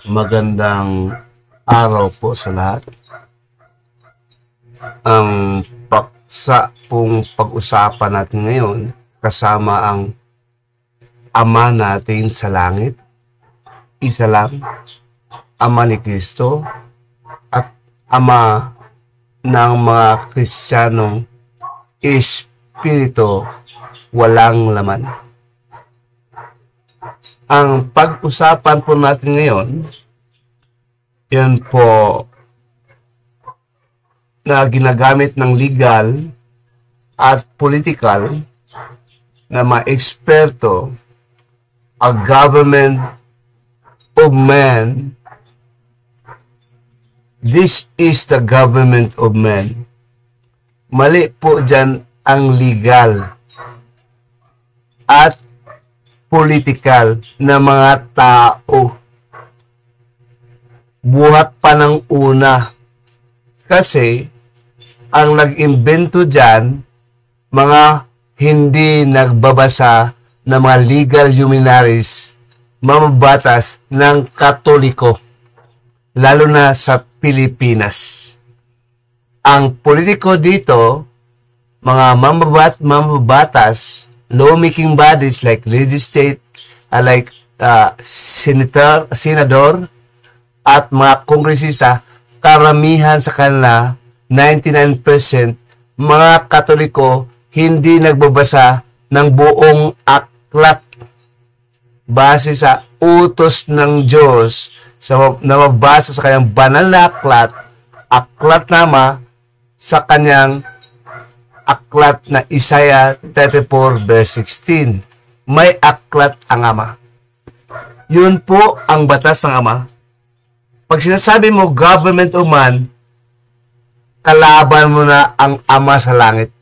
Magandang araw po sa lahat. Ang paksa pong pag-usapan natin ngayon kasama ang Ama natin sa langit, isa lang, Ama ni Kristo at Ama ng mga Kristiyanong Espiritu walang laman. Ang pag-usapan po natin ngayon, yan po na ginagamit ng legal at political na mga eksperto, a government of man. This is the government of man. Mali po dyan ang legal at political na mga tao. Buhat pa ng una. Kasi, ang nag-imbento dyan, mga hindi nagbabasa ng mga legal luminaries, mamabatas ng Katoliko, lalo na sa Pilipinas. Ang politiko dito, mga mamabatas, lawmaking bodies like legislative, senador, at mga kongresista, karamihan sa kanila, 99%, mga Katoliko, hindi nagbabasa ng buong aklat base sa utos ng Diyos na mabasa sa kanyang banal na aklat nama sa kanyang aklat na Isaiah 34 verse 16. May aklat ang Ama. Yun po ang batas ng Ama. Pag sinasabi mo government of man, kalaban mo na ang Ama sa langit.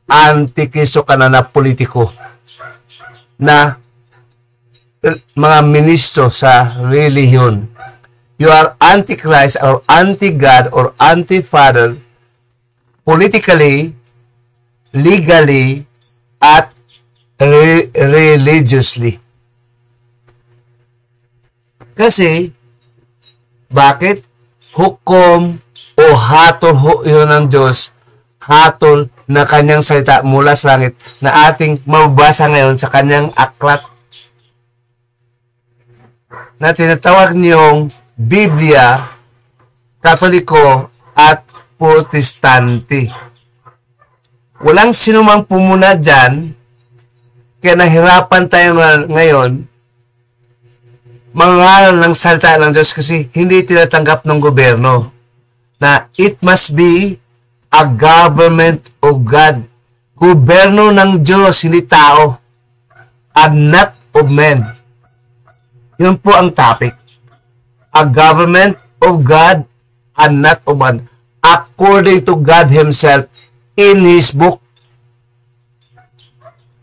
Antikristo ka na politiko na mga ministro sa relihiyon. You are antichrist or anti-God or anti-Father politically, legally, at religiously. Kasi, bakit? Hukom o hatol yun ng Diyos, hatol na kanyang salita mula sa langit na ating mababasa ngayon sa kanyang aklat na tinatawag niyong Biblia, Katoliko at Protestante. Walang sinumang pumuna dyan, kaya nahirapan tayo ngayon mangaral ng salita ng Diyos kasi hindi tinatanggap ng gobyerno na it must be a government of God. Gobyerno ng Diyos, hindi tao, and not of men. Yun po ang topic. A government of God and not of man. According to God Himself in His book.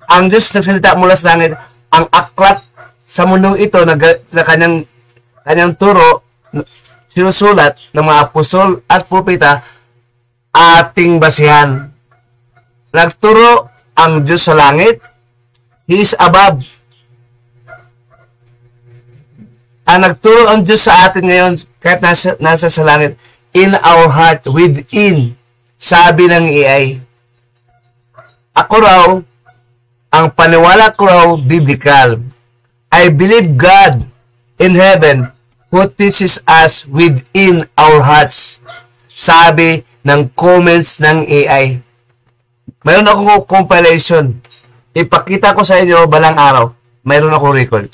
Ang Diyos nagsalita mula sa langit, ang aklat sa mundong ito na kanyang turo, sinusulat ng mga apostol at propeta, ating basihan. Nagturo ang Diyos sa langit, He is above. Ang nagturo ang Diyos sa atin ngayon, kahit nasa sa langit, in our heart, within, sabi ng AI. Ako raw, ang paniwala ko raw, biblical. I believe God in heaven who teaches us within our hearts. Sabi ng comments ng AI. Mayroon ako compilation. Ipakita ko sa inyo balang araw. Mayroon ako record.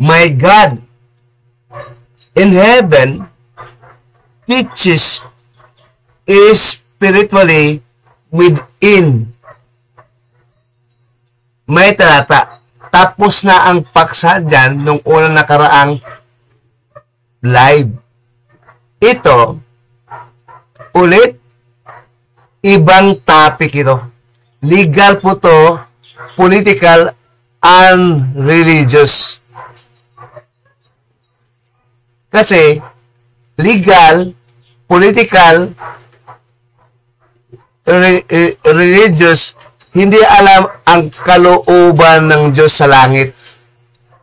My God in heaven teaches spiritually within. May talata. Tapos na ang paksa dyan nung unang nakaraang live. Ito, ulit, ibang topic ito. Legal po to, political, and religious. Kasi, legal, political, religious, hindi alam ang kalooban ng Diyos sa langit.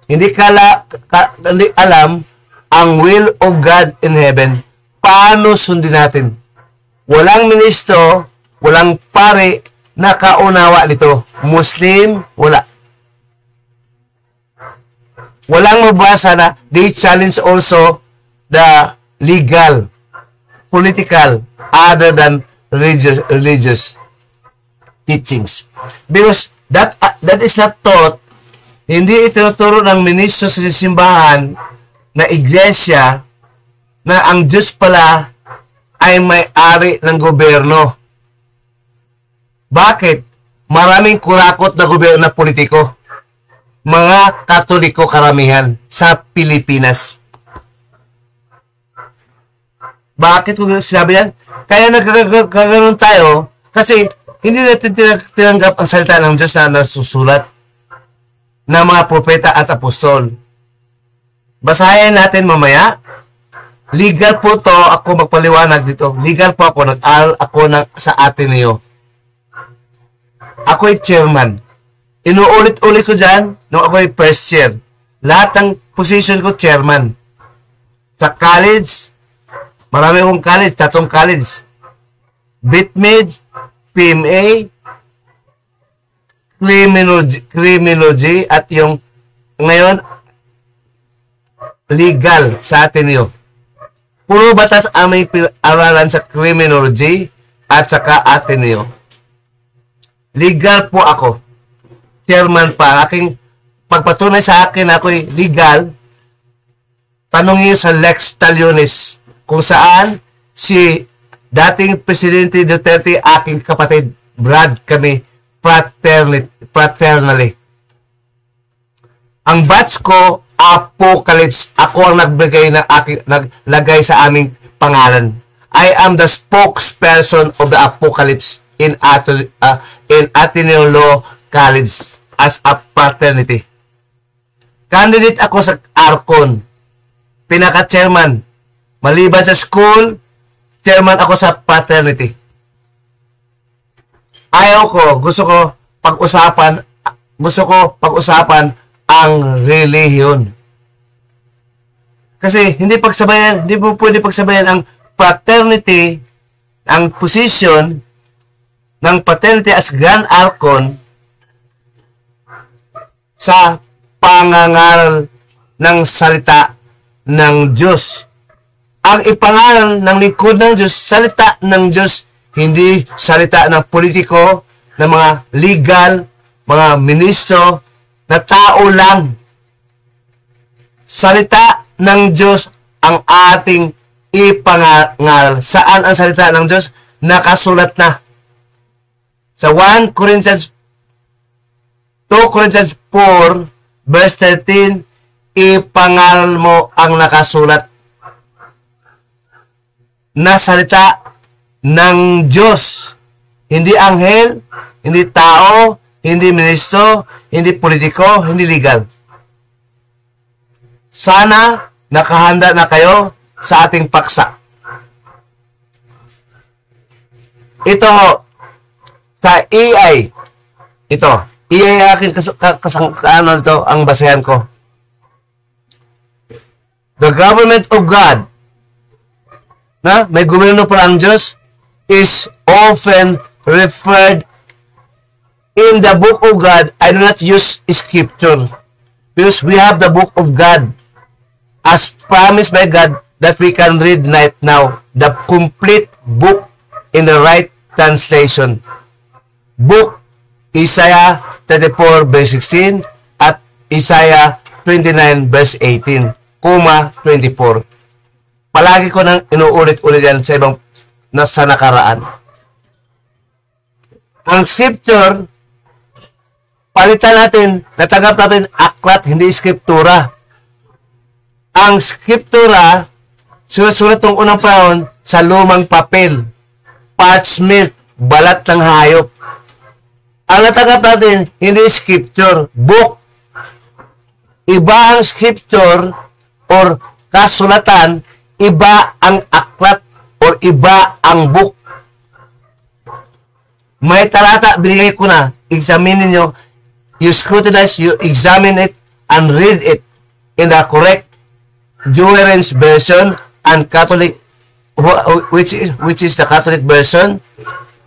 hindi hindi alam ang will of God in heaven, paano sundin natin? Walang ministro, walang pare na kaunawa nito. Muslim, wala. Walang mabasa na they challenge also the legal, political, other than religious teachings. Because that is not taught. Hindi itinuturo ng ministro sa simbahan na iglesia na ang Diyos pala ay may-ari ng gobyerno. Bakit? Maraming kurakot na gobyerno na politiko. Mga Katoliko karamihan sa Pilipinas. Bakit ko sinabi yan? Kaya nagkaganon tayo kasi hindi natin tinanggap ang salita ng Diyos na nasusulat ng mga propeta at apostol. Basahin natin mamaya. Legal po to, ako magpaliwanag dito. Legal po ako, nag-aral ako sa Ateneo. Ako'y chairman. Inuulit-ulit ko dyan nung ako'y first year. Lahat ng position ko, chairman. Sa college, marami akong college, 3 college. Bitmid, PMA, criminology, at yung ngayon, legal sa Ateneo. Puro batas aming aralan sa criminology at saka Ateneo. Legal po ako. Chairman pa. Aking pagpatunay sa akin ako'y legal. Tanongin sa Lex Talionis kung saan si dating Presidente Duterte, aking kapatid, Brad kami, fraternally. Ang batch ko, Apocalypse. Ako ang naglagay sa aming pangalan. I am the spokesperson of the Apocalypse in Ateneo Law College as a fraternity. Candidate ako sa Arcon. Pinaka-chairman. Maliban sa school, chairman ako sa fraternity. Gusto ko pag-usapan ang relihiyon. Kasi hindi po pwede pagsabayan ang fraternity, ang position ng fraternity as Grand Archon sa pangangaral ng salita ng Diyos. Ang ipangaral ng lingkod ng Diyos, salita ng Diyos, hindi salita ng politiko, ng mga legal, mga ministro, na tao lang. Salita ng Diyos ang ating ipangaral. Saan ang salita ng Diyos? Nakasulat na. Sa 2 Corinthians 4, verse 13, ipangaral mo ang nakasulat na salita ng Diyos. Hindi anghel, hindi tao, hindi ministro, hindi politiko, hindi legal. Sana nakahanda na kayo sa ating paksa. Ito, sa EI, EI aking ang basehan ko. The government of God, may gobyerno pa ang Diyos, is often referred in the book of God. I do not use scripture because we have the book of God as promised by God that we can read right now. The complete book in the right translation. Book Isaiah 34 verse 16 at Isaiah 29 verse 18, 24. Palagi ko nang inuulit-ulit yan sa ibang sa nakaraan. Ang scripture, palitan natin, natanggap natin aklat, hindi skriptura. Ang skriptura, sinusulat ng unang panahon sa lumang papel, parchment, balat ng hayop. Ang natanggap natin, hindi scripture, book. Iba ang scripture or kasulatan, iba ang aklat or iba ang book. May talata, binigay ko na, examine nyo, you scrutinize, you examine it, and read it in the correct Joerens version and Catholic, which is the Catholic version,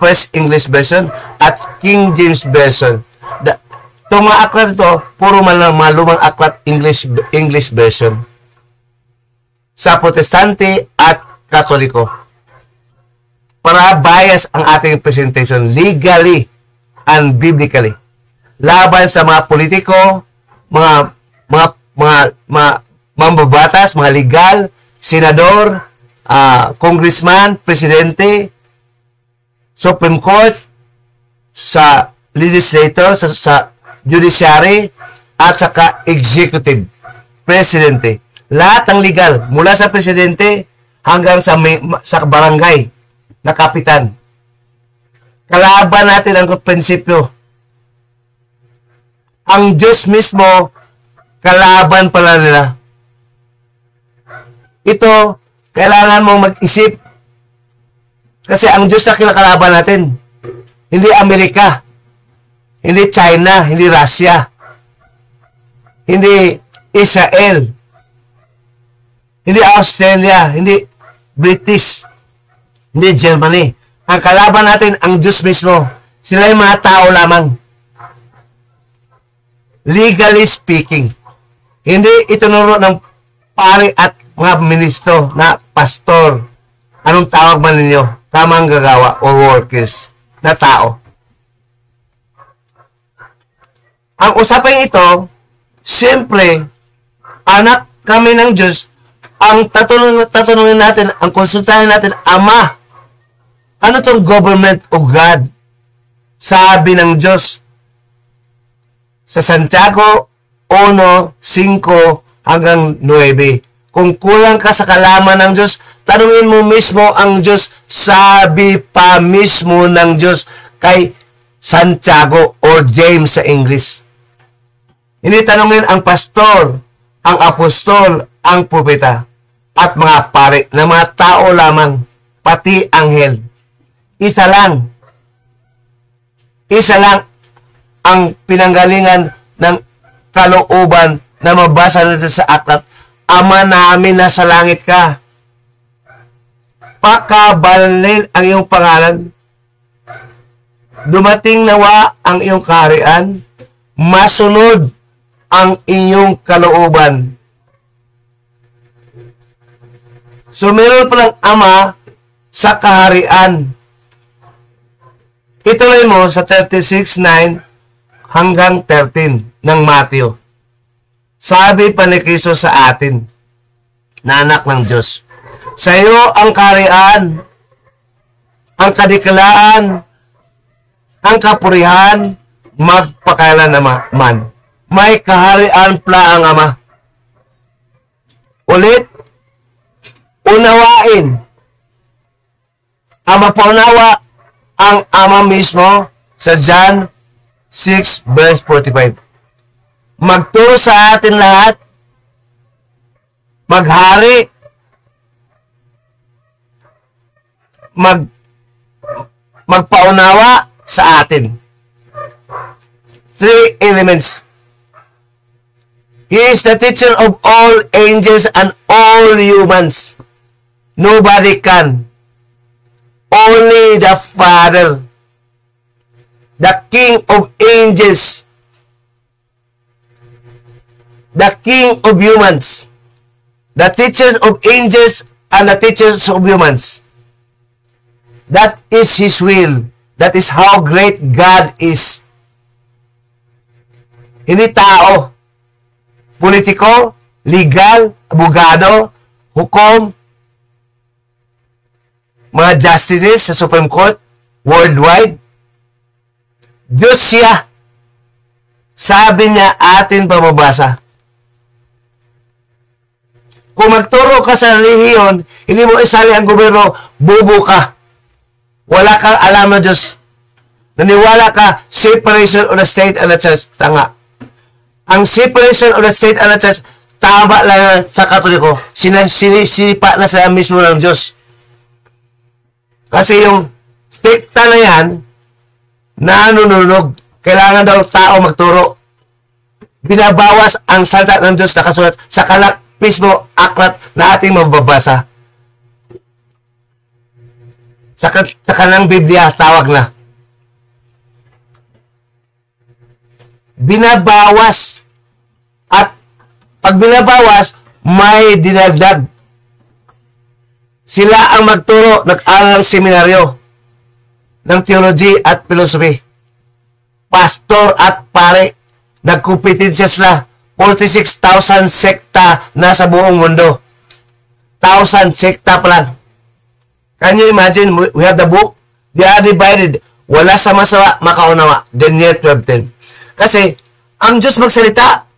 First English version, at King James version. Itong mga aklat ito, puro malumang aklat English version. Sa Protestante at Katoliko. Para bias ang ating presentation legally and biblically. Laban sa mga politiko, mga mambabatas, mga legal, senador, congressman, presidente, Supreme Court, sa legislator, sa judiciary, at saka executive, presidente. Lahat ng legal, mula sa presidente hanggang sa barangay na kapitan. Kalaban natin ang prinsipyo. Ang Diyos mismo, kalaban pala nila. Ito, kailangan mong mag-isip. Kasi ang Diyos na kinakalaban natin. Hindi Amerika. Hindi China. Hindi Russia. Hindi Israel. Hindi Australia. Hindi British. Hindi Germany. Ang kalaban natin, ang Diyos mismo. Sila yung mga tao lamang. Legally speaking. Hindi itinuro ng pari at mga ministro na pastor. Anong tawag man ninyo? Tamang gagawa o workers na tao. Ang usapin ito, siyempre, anak kami ng Diyos, ang tatanungin natin, ang konsultahin natin, Ama, ano tong government of God? Sabi ng Diyos sa Santiago 1:5 hanggang 9. Kung kulang ka sa kalaman ng Diyos, tanungin mo mismo ang Diyos. Sabi pa mismo ng Diyos kay Santiago or James sa English. Hindi tanungin ang pastor, ang apostol, ang propeta, at mga pare na mga tao lamang, pati anghel. Isa lang. Isa lang ang pinanggalingan ng kalooban na mabasa natin sa aklat. Ama namin na sa langit ka. Pakabanalin ang iyong pangalan. Dumating nawa ang iyong kaharian. Masunod ang iyong kalooban. So, meron palang Ama sa kaharian. Ituloy mo sa 36:9 hanggang 13 ng Matthew. Sabi pa ni Kristo sa atin, na anak ng Diyos, sa iyo ang kaharian, ang kadikalaan, ang kapurihan, magpakailan naman. May kaharian pala ang Ama. Ulit, unawain. Ang mapaunawa ang Ama mismo sa John 6:45. Magturo sa atin lahat, maghari, magpaunawa sa atin. 3 elements. He is the teacher of all angels and all humans. Nobody can. Only the Father, the King of angels, the King of humans, the teachers of angels and the teachers of humans. That is His will. That is how great God is. Hindi tao, politiko, legal, abogado, hukom, mga justices sa Supreme Court, worldwide. Diyos siya. Sabi niya atin pamabasa. Kung magturo ka sa relihiyon, hindi mo isali ang gobyerno, bubo ka. Wala kang alam na Diyos. Naniwala ka, separation of the state and the church. Tanga. Ang separation of the state and the church, tama lang sa Katoliko. Sinisipa na sa mismo ng Diyos. Kasi yung sekta na yan, nanununog. Kailangan daw tao magturo. binabawas ang salita ng Diyos na kasulat sa mismo aklat na ating mababasa. Sa kanang Biblia, tawag na. Binabawas. At pag binabawas, may dinagdag. Sila ang magturo, nag-aral ng seminaryo ng theology at philosophy. Pastor at pare, nagkumpetensya sila. 46,000 sekta na sa buong mundo. 1,000 sekta pa lang. Can you imagine? We have the book. They are divided. Wala sa masawa, makaunawa. Daniel 12:10. Kasi, ang Diyos magsalita.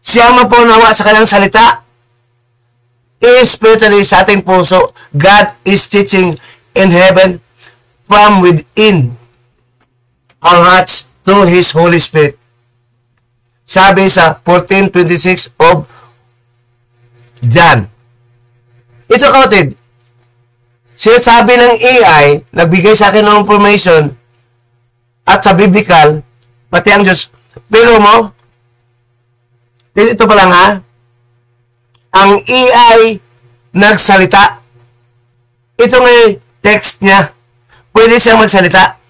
Siya mapaunawa sa kanyang salita. Spiritually sa ating puso, God is teaching in heaven from within our hearts through His Holy Spirit. Sabi sa 14:26 of John. Ito kautid. Sinasabi ng AI, nagbigay sa akin ng information at sa biblical, pati ang Diyos. Pero mo, ito pa lang ha, ang AI nagsalita. Ito ngay text niya. Pwede siyang magsalita.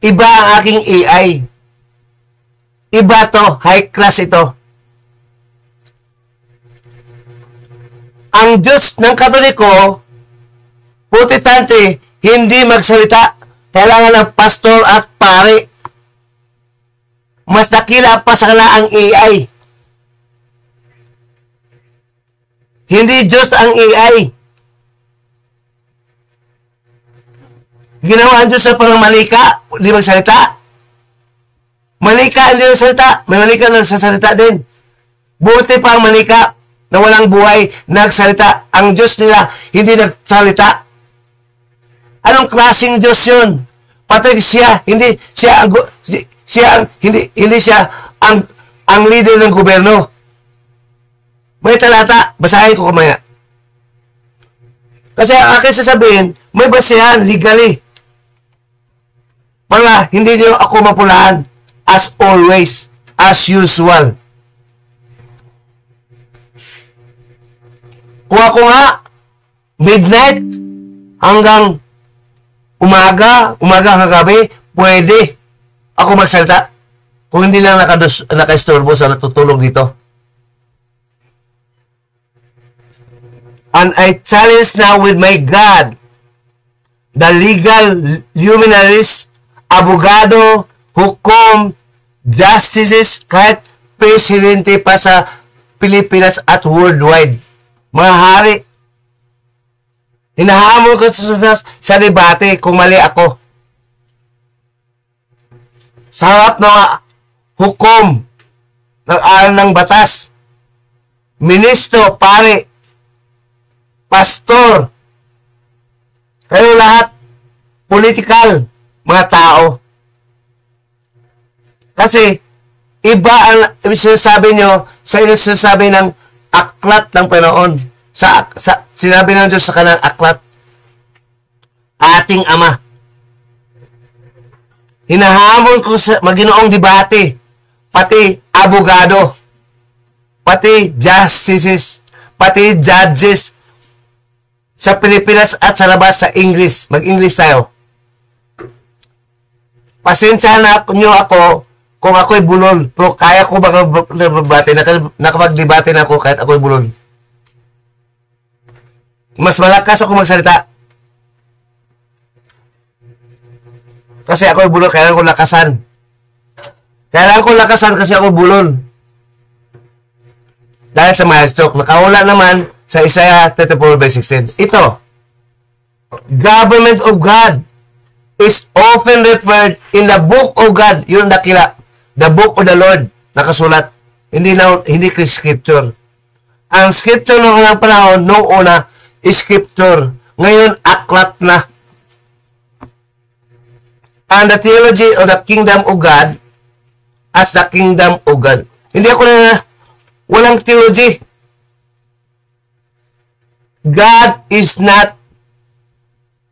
Iba ang aking AI. Iba to, high class ito. Ang Diyos ng Katoliko, Protestante, hindi magsalita. Kailangan ng pastor at pare. Mas dakila pa sa kanila ang AI. Hindi Diyos ang AI. Ginawa ang Diyos na parang malika, hindi magsalita. Malika hindi nagsalita, may malika nagsasalita din. Buti pa ang malika na walang buhay nagsalita. Ang Diyos nila hindi nagsalita. Anong klaseng Diyos yun? Pati siya, hindi siya ang leader ng gobyerno. May talata, basahin ko kumaya. Kasi ang akin sasabihin, may basehan legally. Para hindi niyo ako mapulaan as always, as usual. Kung ako nga, midnight hanggang umaga hanggang gabi, pwede ako magsalita. Kung hindi lang naka-istorbo sa natutulog dito. And I challenge now with my God, the legal luminaries, abogado, hukom, justices, kahit presidente pa sa Pilipinas at worldwide. Mga hari, hinahamon ko sa debate kung mali ako. Sa harap ng hukom, ng-aral ng batas, ministro, pare, pastor, kayo lahat, political, mga tao. Kasi, iba ang sinasabi nyo sa sinasabi ng aklat ng Panginoon. Sinabi ng Diyos sa kanang aklat. Ating Ama. Hinahamon ko sa maginoong debate, pati abogado, pati justices, pati judges, sa Pilipinas at sa labas sa English. Mag-English tayo. Pasensya na nyo ako kung ako'y bulol. Pero kaya ko makapag-debate. Nakapag-debate na ako kahit ako'y bulol. Mas malakas ako magsalita. Kasi ako'y bulol. Kailangan ko lakasan. Kailangan ko lakasan kasi ako'y bulol. Dahil sa maestro. Nakahula naman sa Isaiah 34:16. Ito, government of God is often referred in the book of God. Yun nakila. The book of the Lord. Nakasulat. Hindi scripture. Ang scripture noong unang panahon, noong una, is scripture. Ngayon, aklat na. And the theology of the kingdom of God as the kingdom of God. Hindi ako na walang theology. God is not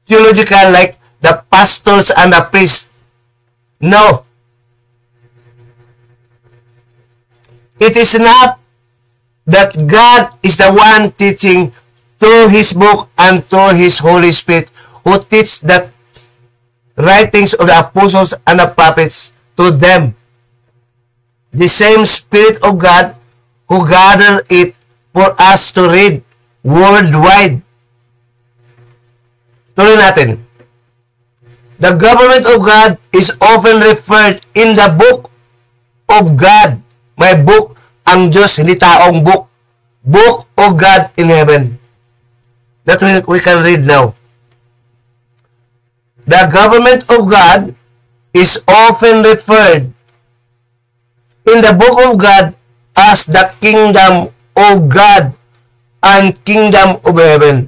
theological like the pastors and the priests. No. It is enough that God is the one teaching through His book and through His Holy Spirit, who teach the writings of the apostles and the prophets to them. The same Spirit of God who gathered it for us to read worldwide. Tuloy natin. The government of God is often referred in the book of God. May book ang Diyos, hindi taong book. Book of God in heaven. That we can read now. The government of God is often referred in the book of God as the kingdom of God and kingdom of heaven.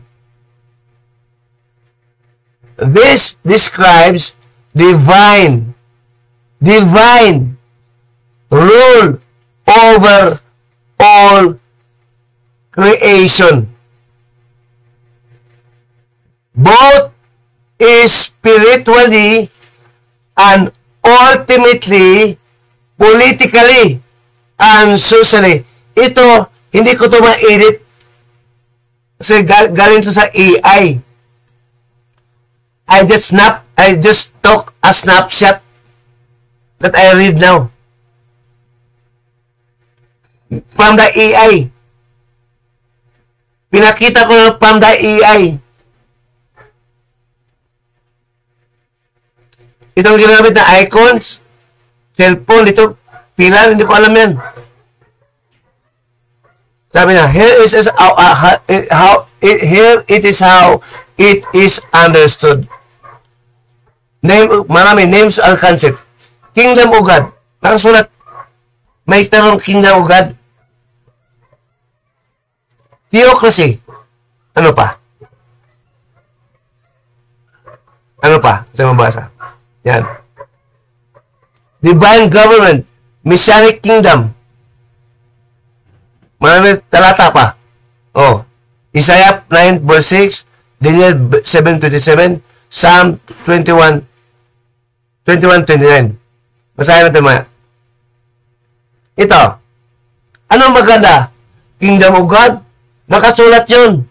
This describes divine rule over all creation, both spiritually and ultimately politically and socially. Ito, hindi ko ito ma-edit kasi galing ito sa AI. I just took a snapshot that I read now from the AI. Pinakita ko from the AI. Itong ginamit na icons, cellphone, ito, pilar, hindi ko alam yan. Sabi na, here it is how it is understood. Marami, names and concept. Kingdom of God. Nakasulat. May tarong Kingdom of God. Theocracy. Ano pa? Ano pa? Sa mabasa. Yan. Divine government. Messianic kingdom. Marami talata pa. Oh. Isaiah 9 verse 6, Daniel 7:27, Psalm 21:29. Basahin natin maya. Ito. Anong maganda? Kingdom of God? Nakasulat yun.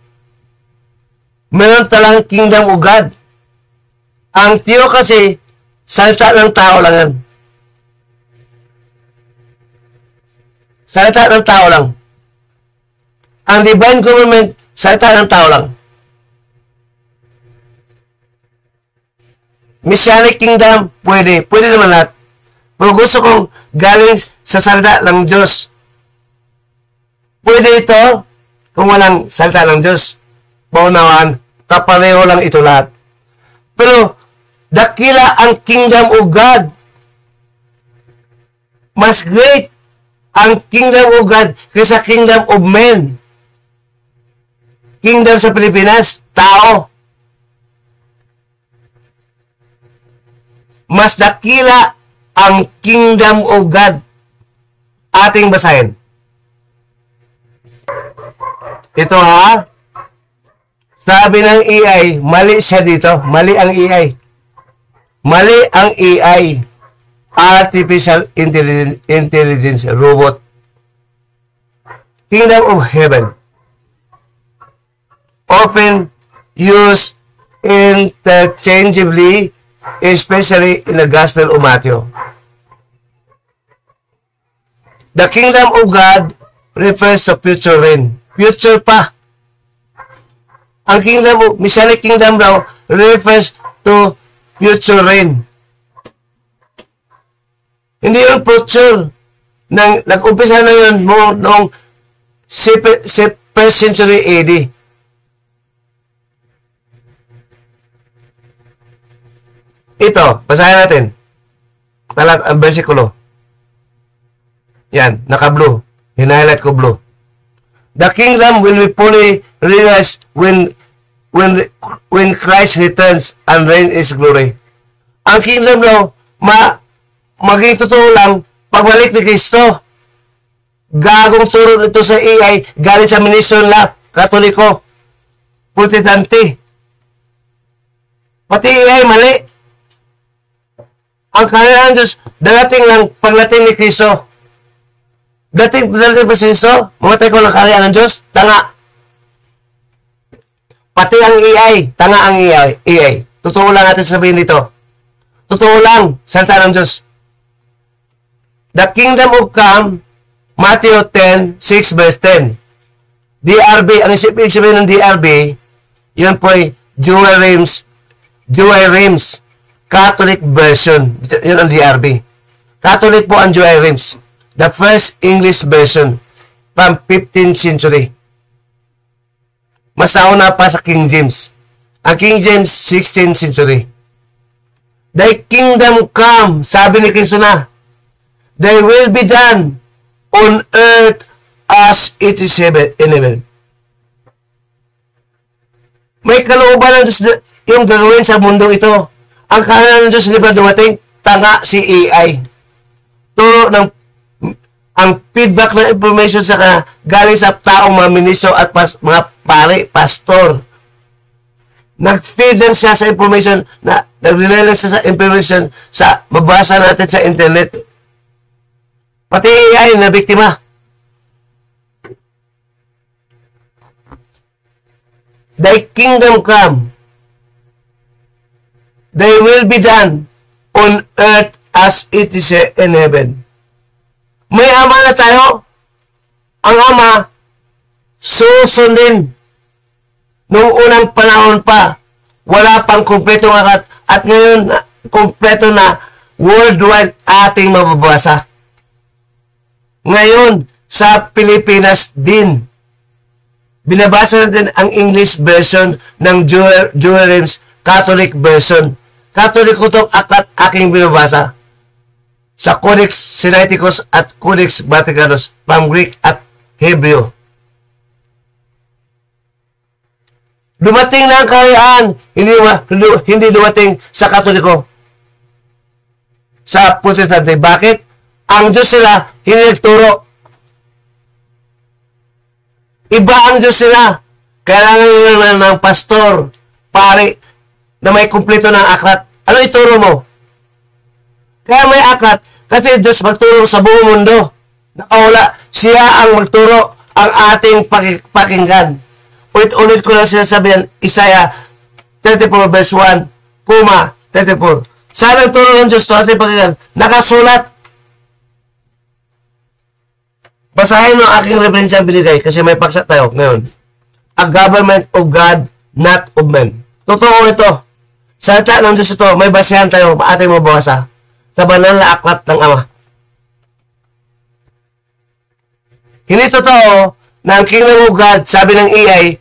Meron talang Kingdom of God. Ang Tiyo kasi, salita ng tao lang yan. Salita ng tao lang. Ang divine government, salita ng tao lang. Messianic kingdom, pwede. Pwede naman lahat. Pero gusto kong galing sa salita ng Diyos. Pwede ito kung walang salita ng Diyos. Paunawaan, kapareho lang ito lahat. Pero, dakila ang kingdom of God. Mas great ang kingdom of God kaysa kingdom of men. Kingdom sa Pilipinas, tao. Mas dakila ang kingdom of God. Ating basahin. Ito ha. Sabi ng AI, mali siya dito. Mali ang AI. Mali ang AI. Artificial Intelligence Robot. Kingdom of Heaven. Often used interchangeably, especially in the Gospel of Matthew. The kingdom of God refers to future reign. Future pa. Ang kingdom of Messianic kingdom daw refers to future reign. Hindi yung future. Nag-umpisa na yun noong 1st century AD. Ito, basahin natin. Ang versikulo. Yan, naka-blue. Hinihighlight ko blue. The kingdom will be fully realized when Christ returns and reign is glory. Ang kingdom daw, maging totoo lang pagbalik ni Kristo. Gagong turo nito sa AI, galing sa ministro na Katoliko, Protestante. Pati AI, mali. Ang kanilang Diyos, darating lang paglating ni Kristo. dating proseso, mamatay ko ng kaharian ng Diyos, tanga. Pati ang AI, tanga ang AI. Totoo lang natin sabihin dito. Totoo lang, salita ng Diyos. The kingdom of come, Matthew 10:6 verse 10. DRB, ang ibig sabihin ng DRB, yun po ay Dual Reims Catholic version. Yun ang DRB. Catholic po ang Dual Reims. The first English version from 15th century. Mas nauna pa sa King James. Ang King James, 16th century. Thy kingdom come, sabi ni Kristo na, thy will be done on earth as it is in heaven. May kalooban ng Diyos yung gagawin sa mundo ito. Ang kanan ng Diyos, di ba dumating? Tanga si AI. Turo ng ang feedback ng information sa galing sa taong mga ministro at mga pare, pastor. Nag-feed lang siya sa information na nag-rely lang siya sa information sa mabasa natin sa internet. Pati AI na biktima. Thy kingdom come. Thy will be done on earth as it is in heaven. May ama na tayo. Ang ama, susundin. Noong unang panahon pa, wala pang kumpletong aklat. At ngayon, kumpleto na worldwide ating mababasa. Ngayon, sa Pilipinas din, binabasa natin ang English version ng Dual Reims Catholic version. Catholic ko itong aklat aking binabasa sa Codex Sinaiticus at Codex Vaticanus from Greek at Hebrew. Dumating na ang kaharian, hindi dumating sa Katoliko, sa Protestante. Bakit? Ang Diyos sila, hindi nagturo. Iba ang Diyos sila. Kailangan nila ng pastor, pare, na may kumpleto ng aklat. Ano ituro mo? Kaya may aklat, kasi Diyos magturo sa buong mundo. Nakawala, siya ang magturo, ang ating pakinggan. Ulit-ulit ko lang sinasabihan, Isaiah 34 verse 1, 34. Saan ang turo ng Diyos to ating pakinggan? Nakasulat. Basahin mo ang aking referensya binigay kasi may paksa tayo ngayon. A government of God, not of men. Totoo ito. Salita ng Diyos ito, may basehan tayo ating mababasa sa banal na aklat ng Ama. Hindi totoo na ang kingdom of God, sabi ng AI,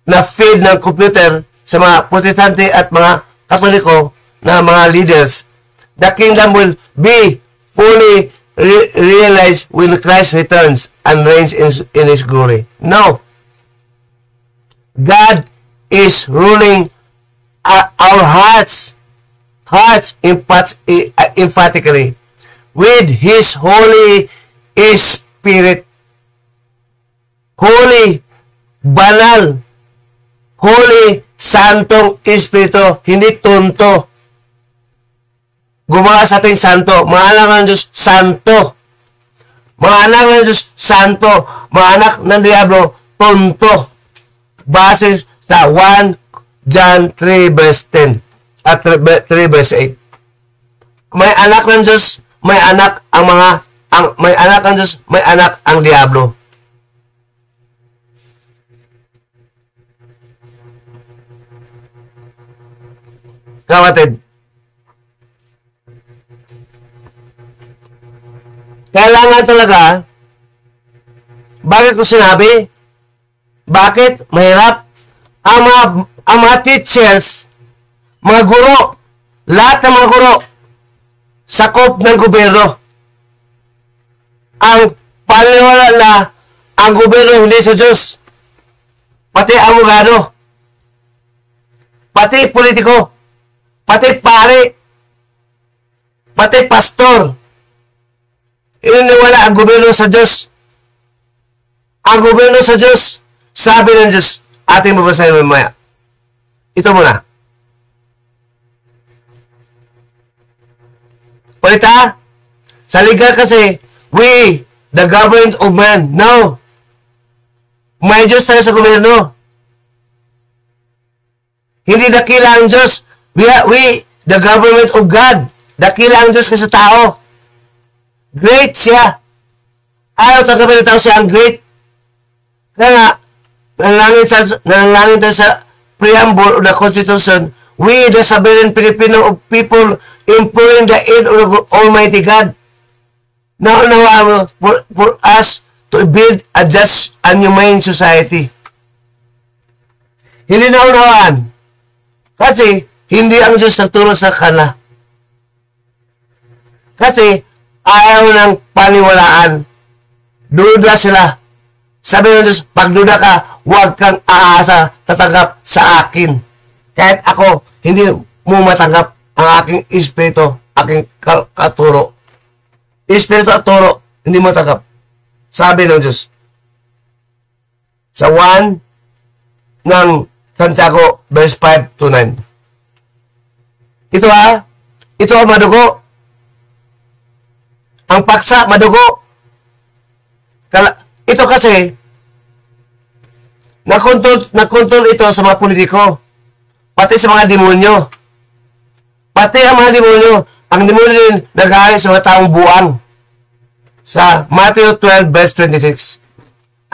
na feed ng computer sa mga Protestante at mga Katoliko na mga leaders. The kingdom will be fully realized when Christ returns and reigns in His glory. No. God is ruling our hearts emphatically with His Holy Spirit. Holy, banal, Holy, Santong Espiritu, hindi tonto. Gumawa sa ating santo. Mga anak ng Diyos, santo. Mga anak ng Diyos, santo. Mga anak ng Diablo, tonto. Base sa 1 John 3 verse 10 at 3 verse 8. May anak ng Diyos, may anak may anak ng Diyos, may anak ang Diablo. Kapatid, kailangan talaga, bakit ko sinabi? Bakit? Mahirap. Ang mga teachers, mga guro, lahat ng mga guro, sakop ng gobyerno. Ang paniniwala na ang gobyerno hindi sa Diyos. Pati abogado, pati politiko, pati pare, pati pastor, ininiwala ang gobyerno sa Diyos. Ang gobyerno sa Diyos, sabi ng Diyos, ating babasahin mamaya. Ito muna. Ulit ha? Sa legal kasi, we the government of man. No. May Diyos tayo sa gobyerno. Hindi dakila ang Diyos. We, the government of God. Dakila ang Diyos kasi tao. Great siya. Ayaw tanggapin ng tao siya ang great. Kaya nga, nanalangin tayo sa preamble of the Constitution, we, the sovereign Filipino people, imploring the aid of the Almighty God. Now, for us to build a just and humane society. Hindi naunawaan. Kasi, hindi ang Diyos nagturo sa kanila. Kasi, ayaw ng paniwalaan. Duda sila. Sabi ng Diyos, pag duda ka, huwag kang aasa tatanggap sa akin. Kahit ako, hindi mo matanggap ang aking espiritu, aking katuro. Espiritu at turo, hindi mo tanggap. Sabi ng Diyos. Sa 1 ng Santiago, verse 5 to 9. Ito ito ang madugo. Ang paksa, madugo. Ito kasi, nakontrol ito sa mga politiko. Pati sa mga demonyo. Pati ang mga demonyo. Ang demonyo din nag-aari sa mga taong buwang. Sa Matthew 12 verse 26.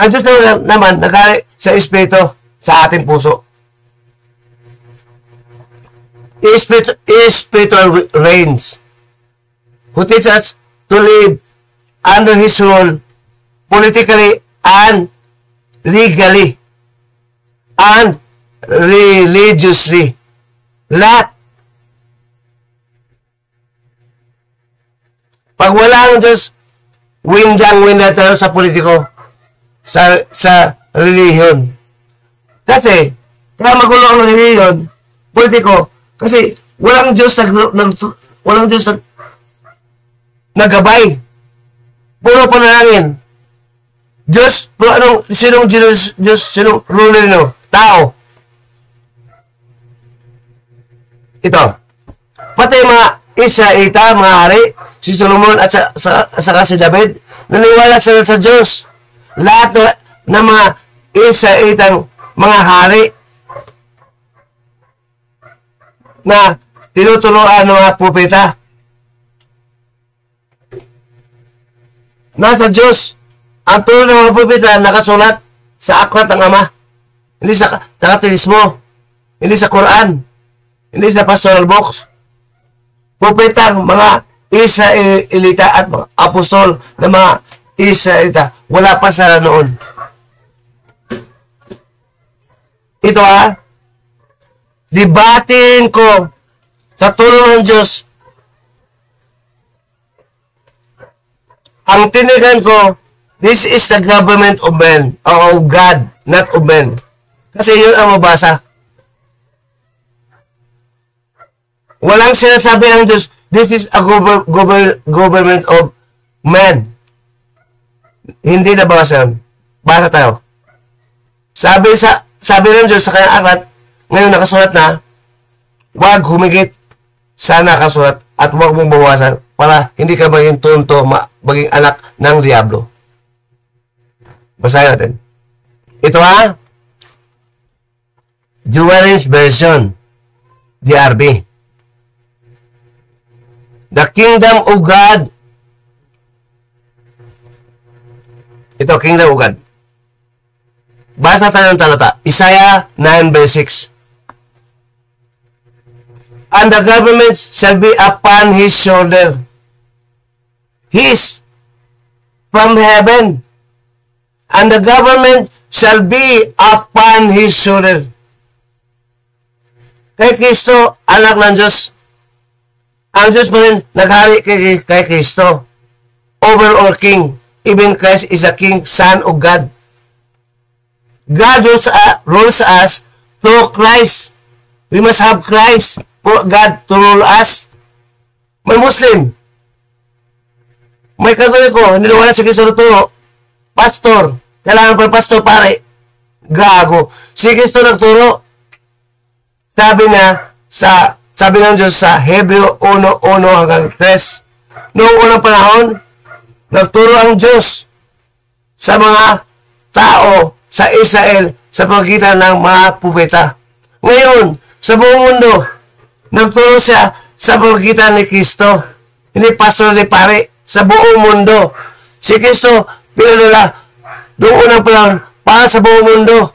Ang Diyos naman nag-aari sa espiritu sa ating puso. Spiritual reigns. Who teach us to live under His rule politically and legally and religiously. Lahat. Pag wala ang Diyos, windang-winda tayo sa politiko, sa relihiyon. Kasi, kaya magulo ang relihiyon, politiko, kasi walang Diyos walang Diyos nagabay. Puro panalangin. Diyos, sinong Diyos, sinong ruler nyo? Tao. Ito. Pati mga Israelita, mga hari, si Solomon at saka si David, naniwala sila sa Diyos. Lahat ng mga Israelitang mga hari na tinutuloan ng mga propeta. Nasa Diyos. Ang turo ng mga propeta nakasulat sa aklat ng Ama. Hindi sa katolismo. Hindi sa Quran. Hindi sa pastoral books. Propeta, mga Israelita at mga apostol ng mga Israelita. Wala pa sila noon. Ito dibatin ko sa tulong ng Diyos. Ang tinigan ko, this is the government of men, or of God, not of men. Kasi yun ang mabasa. Walang sinasabi ng Diyos, this is a government of men. Hindi na basa yun. Basa tayo. Sabi ng Diyos sa kanyang aklat, ngayon nakasulat na, huwag humigit sa nakasulat at huwag mong bawasan para hindi ka maging tonto, maging anak ng Diablo. Basahin natin. Ito Jewish version, DRB. The kingdom of God. Ito, kingdom of God. Basa tayo ng talata. Isaiah 9 verse 6. And the government shall be upon his shoulder. His from heaven. And the government shall be upon his shoulder. Kay Kristo, anak ng Diyos. Ang Diyos pa rin naghari kay Kristo. Overall king. Even Christ is a king, son of God. God rules us through Christ. We must have Christ for God to rule us. May Muslim. May Katoliko. Niliwala si Kristo turo. Pastor. Kailangan pa pastor pare. Gago. Si Kristo nagturo. Sabi niya, sabi ng Diyos sa Hebreo 1:1 hanggang 3. Noong unang panahon, Nagturo ang Diyos sa mga tao sa Israel sa pagkita ng mga propeta. Ngayon, sa buong mundo, nagturo siya sa pagkita ni Kristo. Hindi pastor ni pare. Sa buong mundo. Si Kristo, pinadala doon unang panahon para sa buong mundo.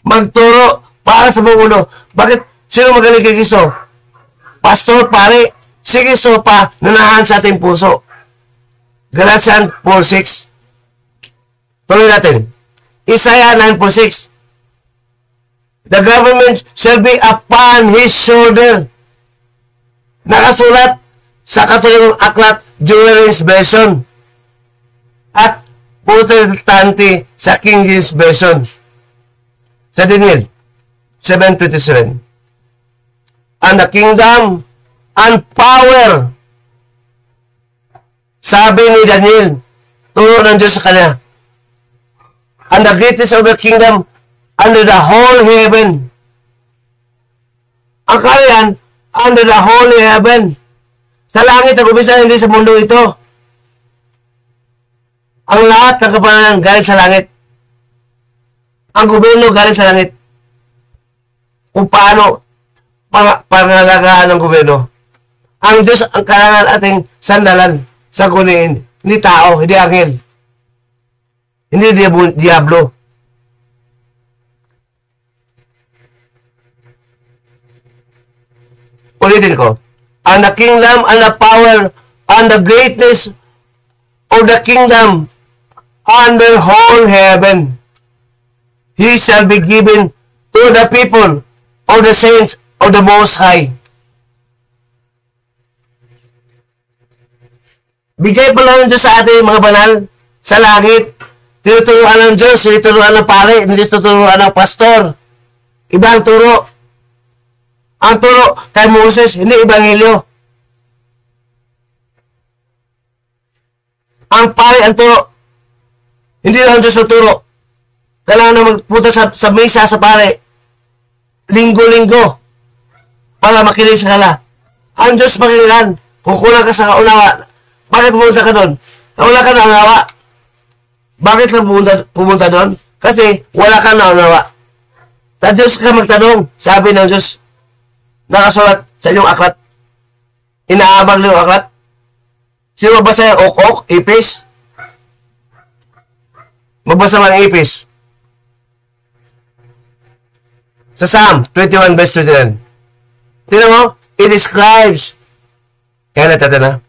Magturo para sa buong mundo. Bakit? Sino magaling kay Kristo? Pastor, pare. Si Kristo pa nanahan sa ating puso. Galatians 4:6. Tuloy natin. Isaiah 9:6. The government shall be upon his shoulder. Nakasulat sa Katolikong Aklat, Jubilees Version. At Protestante sa King James Version. Sa Daniel 7:27. And the kingdom and power. Sabi ni Daniel, turo ng Diyos sa kanya. And the greatest of the kingdom under the whole heaven. Ang kalian, under the whole heaven. Sa langit ang umpisa, hindi sa mundo ito. Ang lahat ng kapalaran galing sa langit. Ang gobyerno galing sa langit. Kung paano pangalagaan ng gobyerno. Ang Diyos ang kailangan ating sandalan sa kuniin. Hindi tao, hindi angel. Hindi diablo. Ulitin ko. And the kingdom and the power and the greatness of the kingdom under whole heaven. He shall be given to the people of the saints of the Most High. Bigay pala ng Diyos sa ating mga banal sa langit. Tinuturuan ng Diyos, tinuturuan ng pare, hindi tinuturuan ng pastor. Ibang turo. Ang turo kay Moses, hindi ebanghelyo. Ang pare, ang turo, hindi lang Diyos magturo. Kailangan na magpunta sa misa sa pare. Linggo-linggo. Para makinig sa kala. Ang Diyos makikilan. Kung kulang ka sa kaunawa, bakit pumunta ka doon? Wala ka na unawa. Bakit ka pumunta doon? Kasi wala ka na unawa. Sa Diyos ka magtanong. Sabi ng Diyos, nakasulat sa inyong aklat. Inaabang niyo yung aklat. Sino magbasa yung ok-ok, ipis? Magbasa man ang ipis. Sa Psalm 21 verse 29. Tignan mo, it describes. Kaya natin na.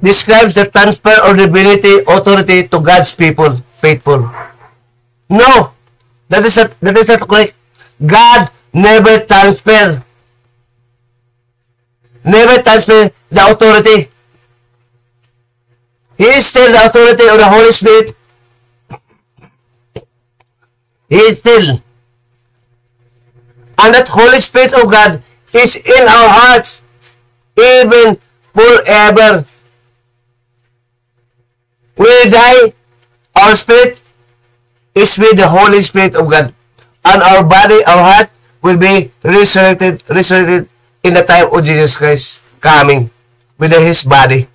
Describes the transfer of divinity authority to God's people, faithful. No, that is not correct. God never transfer the authority. He is still the authority of the Holy Spirit. He is still. And that Holy Spirit of God is in our hearts, even forever. When we die, our spirit is with the Holy Spirit of God. And our body, our heart, will be resurrected in the time of Jesus Christ coming with His body.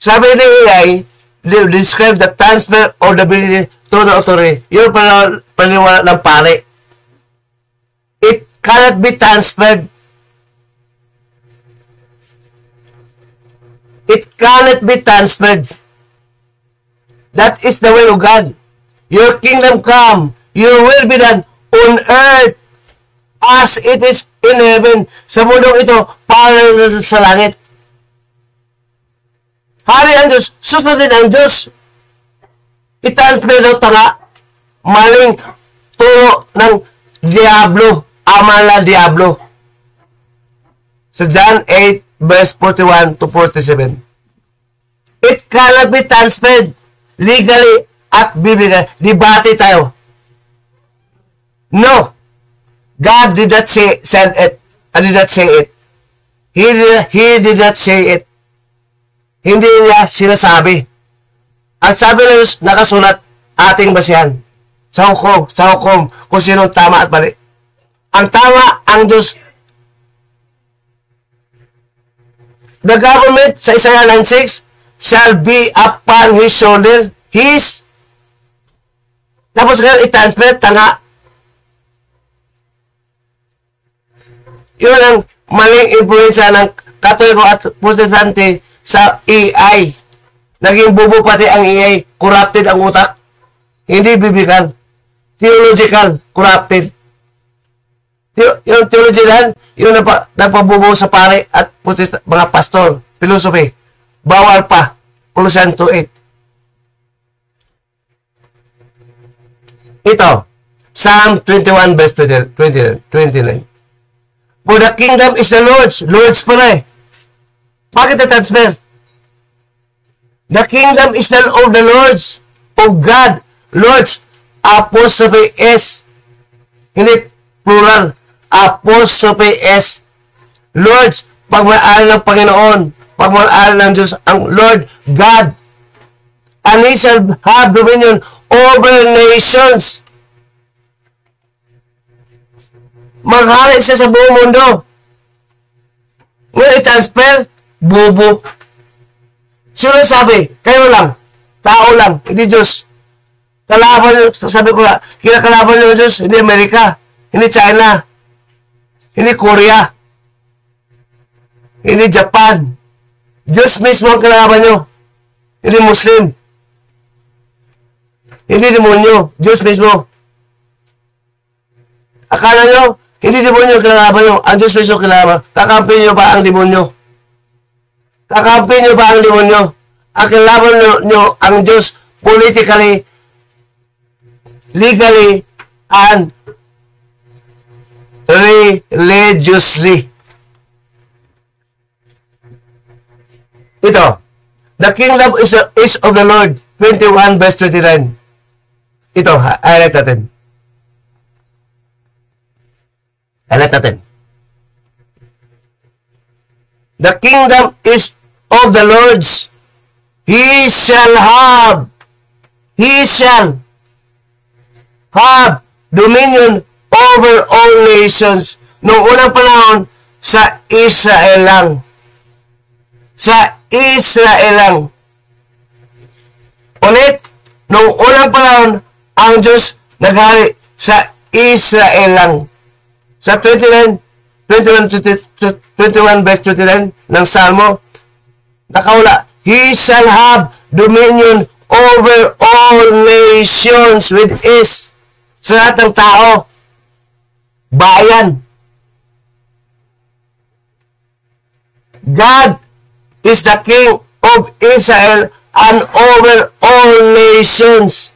Sabi ni AI, describe the transfer of the ability to the authority. Yun paniwala ng pare. It cannot be transferred. It cannot be transferred. That is the will of God. Your kingdom come. Your will be done on earth as it is in heaven. Sa mundong ito, para sa langit. Hari ang Diyos. Susundin ang Diyos. I-transfer daw tanga. Maling turo ng Diablo. Amala Diablo. Sa John 8 verse 41 to 47. It cannot be transferred legally at biblically. Debate tayo. No. God did not say it. I did not say it. He did not say it. Hindi niya sinasabi. Ang sabi ng Diyos, nakasulat, ating basihan. Sa hukom, kung sinong tama at mali. Ang tama, ang Diyos, The government, sa Isaiah 9:6, shall be upon his shoulder. His, tapos ngayon, i-transfer, tanga. Yun ang maling influensya ng Katoliko at Protestante sa AI. Naging bubo pati ang AI. Corrupted ang utak. Hindi biblical. Theological. Corrupted. Yung theological, yung nagpabubo sa pare at mga pastor. Philosophy. Bawal pa. Colossians 2:8. Ito. Psalm 21 verse 29. For the kingdom is the Lord's. Lord's pala eh. Bakit na-transfer? The kingdom is the of the Lord's. Of God. Lord's. Apostrophe S. Hindi plural. Apostrophe S. Lord's. Pagmalaan ng Panginoon. Pagmalaan ng Diyos. Ang Lord God. And He shall have dominion over nations. Maghari siya sa buong mundo. Ngayon i-transfer, bobo. Sino sabi? Kayo lang. Tao lang. Hindi Diyos. Kalaban nyo, sabi ko nga, kinakalaban nyo ng Diyos, hindi Amerika, hindi China, hindi Korea, hindi Japan. Diyos mismo ang kalaban nyo. Hindi Muslim. Hindi demonyo. Diyos mismo. Akala nyo, hindi demonyo kinalaban nyo. Ang Diyos mismo kinalaban. Kakampi nyo ba ang demonyo? Kakampi nyo ba ang demonyo? Ang kinalaban nyo ang Diyos politically, legally, and religiously. Ito. The kingdom is of the Lord. 21 verse 29. Ito, highlight natin. The kingdom is of the Lord's. He shall have dominion over all nations. Noong unang panahon, sa Israel lang. Sa Israel lang. Ulit, noong unang panahon, ang Diyos naghari sa Israel lang. Sa 21 verse 29 ng Salmo, nakaula, He shall have dominion over all nations with ease. Sa lahat ng tao, bayan. God is the King of Israel and over all nations.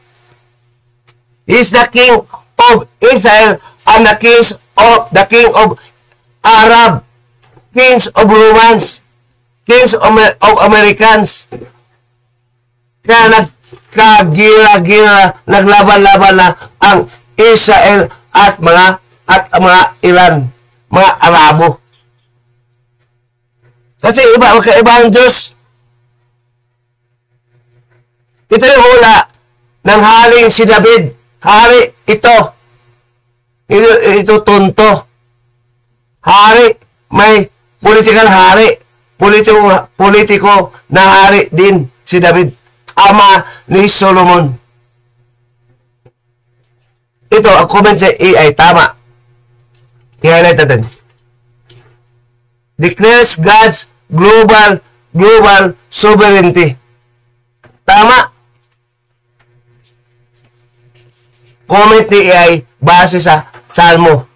He is the King of Israel and the King of Arab, Kings of Romans, Kings of Americans. Kaya nagkagira-gira, naglaban-laban na ang Israel at mga Iran, mga Arabo. Kasi magkaiba ang Diyos. Ito yung hula ng haring si David. Hari ito. Ito tunto. Hari, may political hari. Politiko na hari din si David. Ama ni Solomon. Ito, ang comment sa AI, tama. I-highlight natin. Declares God's global sovereignty. Tama. Comment ni AI base sa Salmo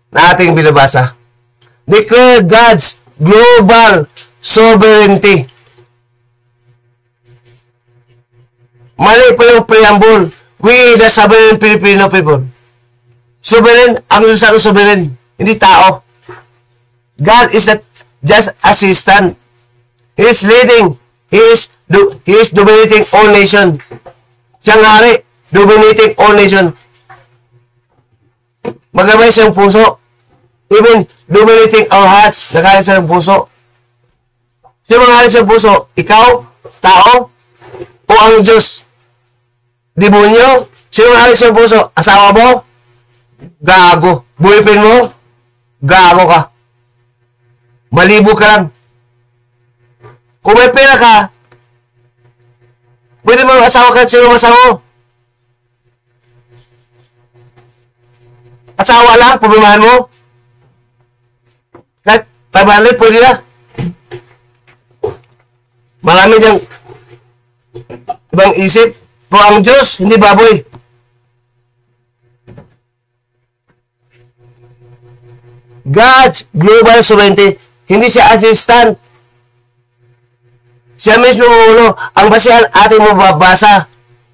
na ating binabasa. Declare God's global sovereignty. Mali po yung preamble. We, the sovereign Filipino people. Sovereign, ang Diyos ang sovereign. Hindi tao. God is not just assistant. He is leading. He is dominating all nation. Siyang hari, dominating all nation. Magabay siyang puso. Even dominating our hearts. Naghalit sa puso. Sino maghalit sa puso? Ikaw? Tao? O ang Diyos? Demonyo? Sino maghalit sa puso? Asawa mo? Gago. Boyfriend mo? Gago ka. Malibo ka lang. Kung may pera ka, pwede mo asawa ka at sino masawa mo. Asawa lang, problemahan mo. Kahit 500, pwede na. Marami diyang ibang isip. Pero ang Diyos, hindi baboy. God's global sovereignty, hindi siya assistant. Siya mismo ulo. Ang basihan ating mababasa.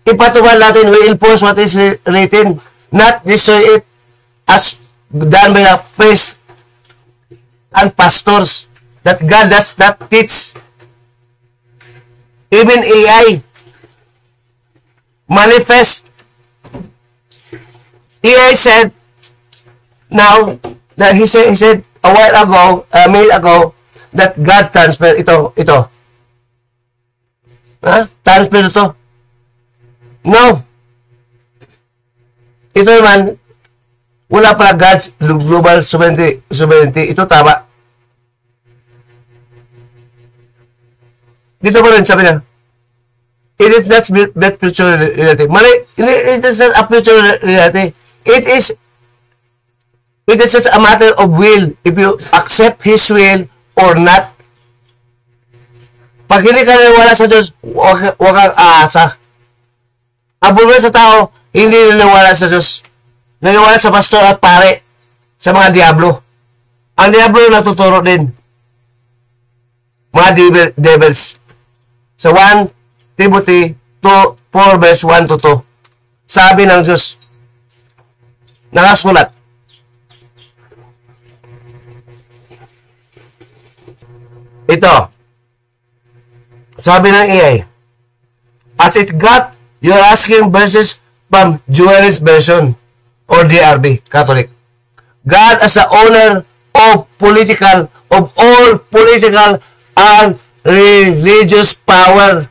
Ipatupad natin, we enforce what is written, not destroy it as done by the priests and pastors, that God does not teach. Even AI manifest. AI said, now, that he said a while ago, a minute ago, that God transfer ito. Transfer ito. No. Ito naman, wala pala God's global sovereignty. Ito tama. Dito pa rin sabi niya, it is not that future reality. Mali, it is not a future reality. It is just a matter of will. If you accept His will or not. Pag hindi ka naniwala sa Diyos, huwag kang aasa. Ang problema sa tao, hindi naniwala sa Diyos. Naniwala sa pastor at pare, sa mga diablo. Ang diablo natuturo din. Mga devils. Sa 1 Timothy 4 verse 1 to 2. Sabi ng Diyos, nakasulat, ito, sabi ng AI, as it got, you're asking verses from Jewish version or DRB, Catholic. God as the owner of all political and religious power.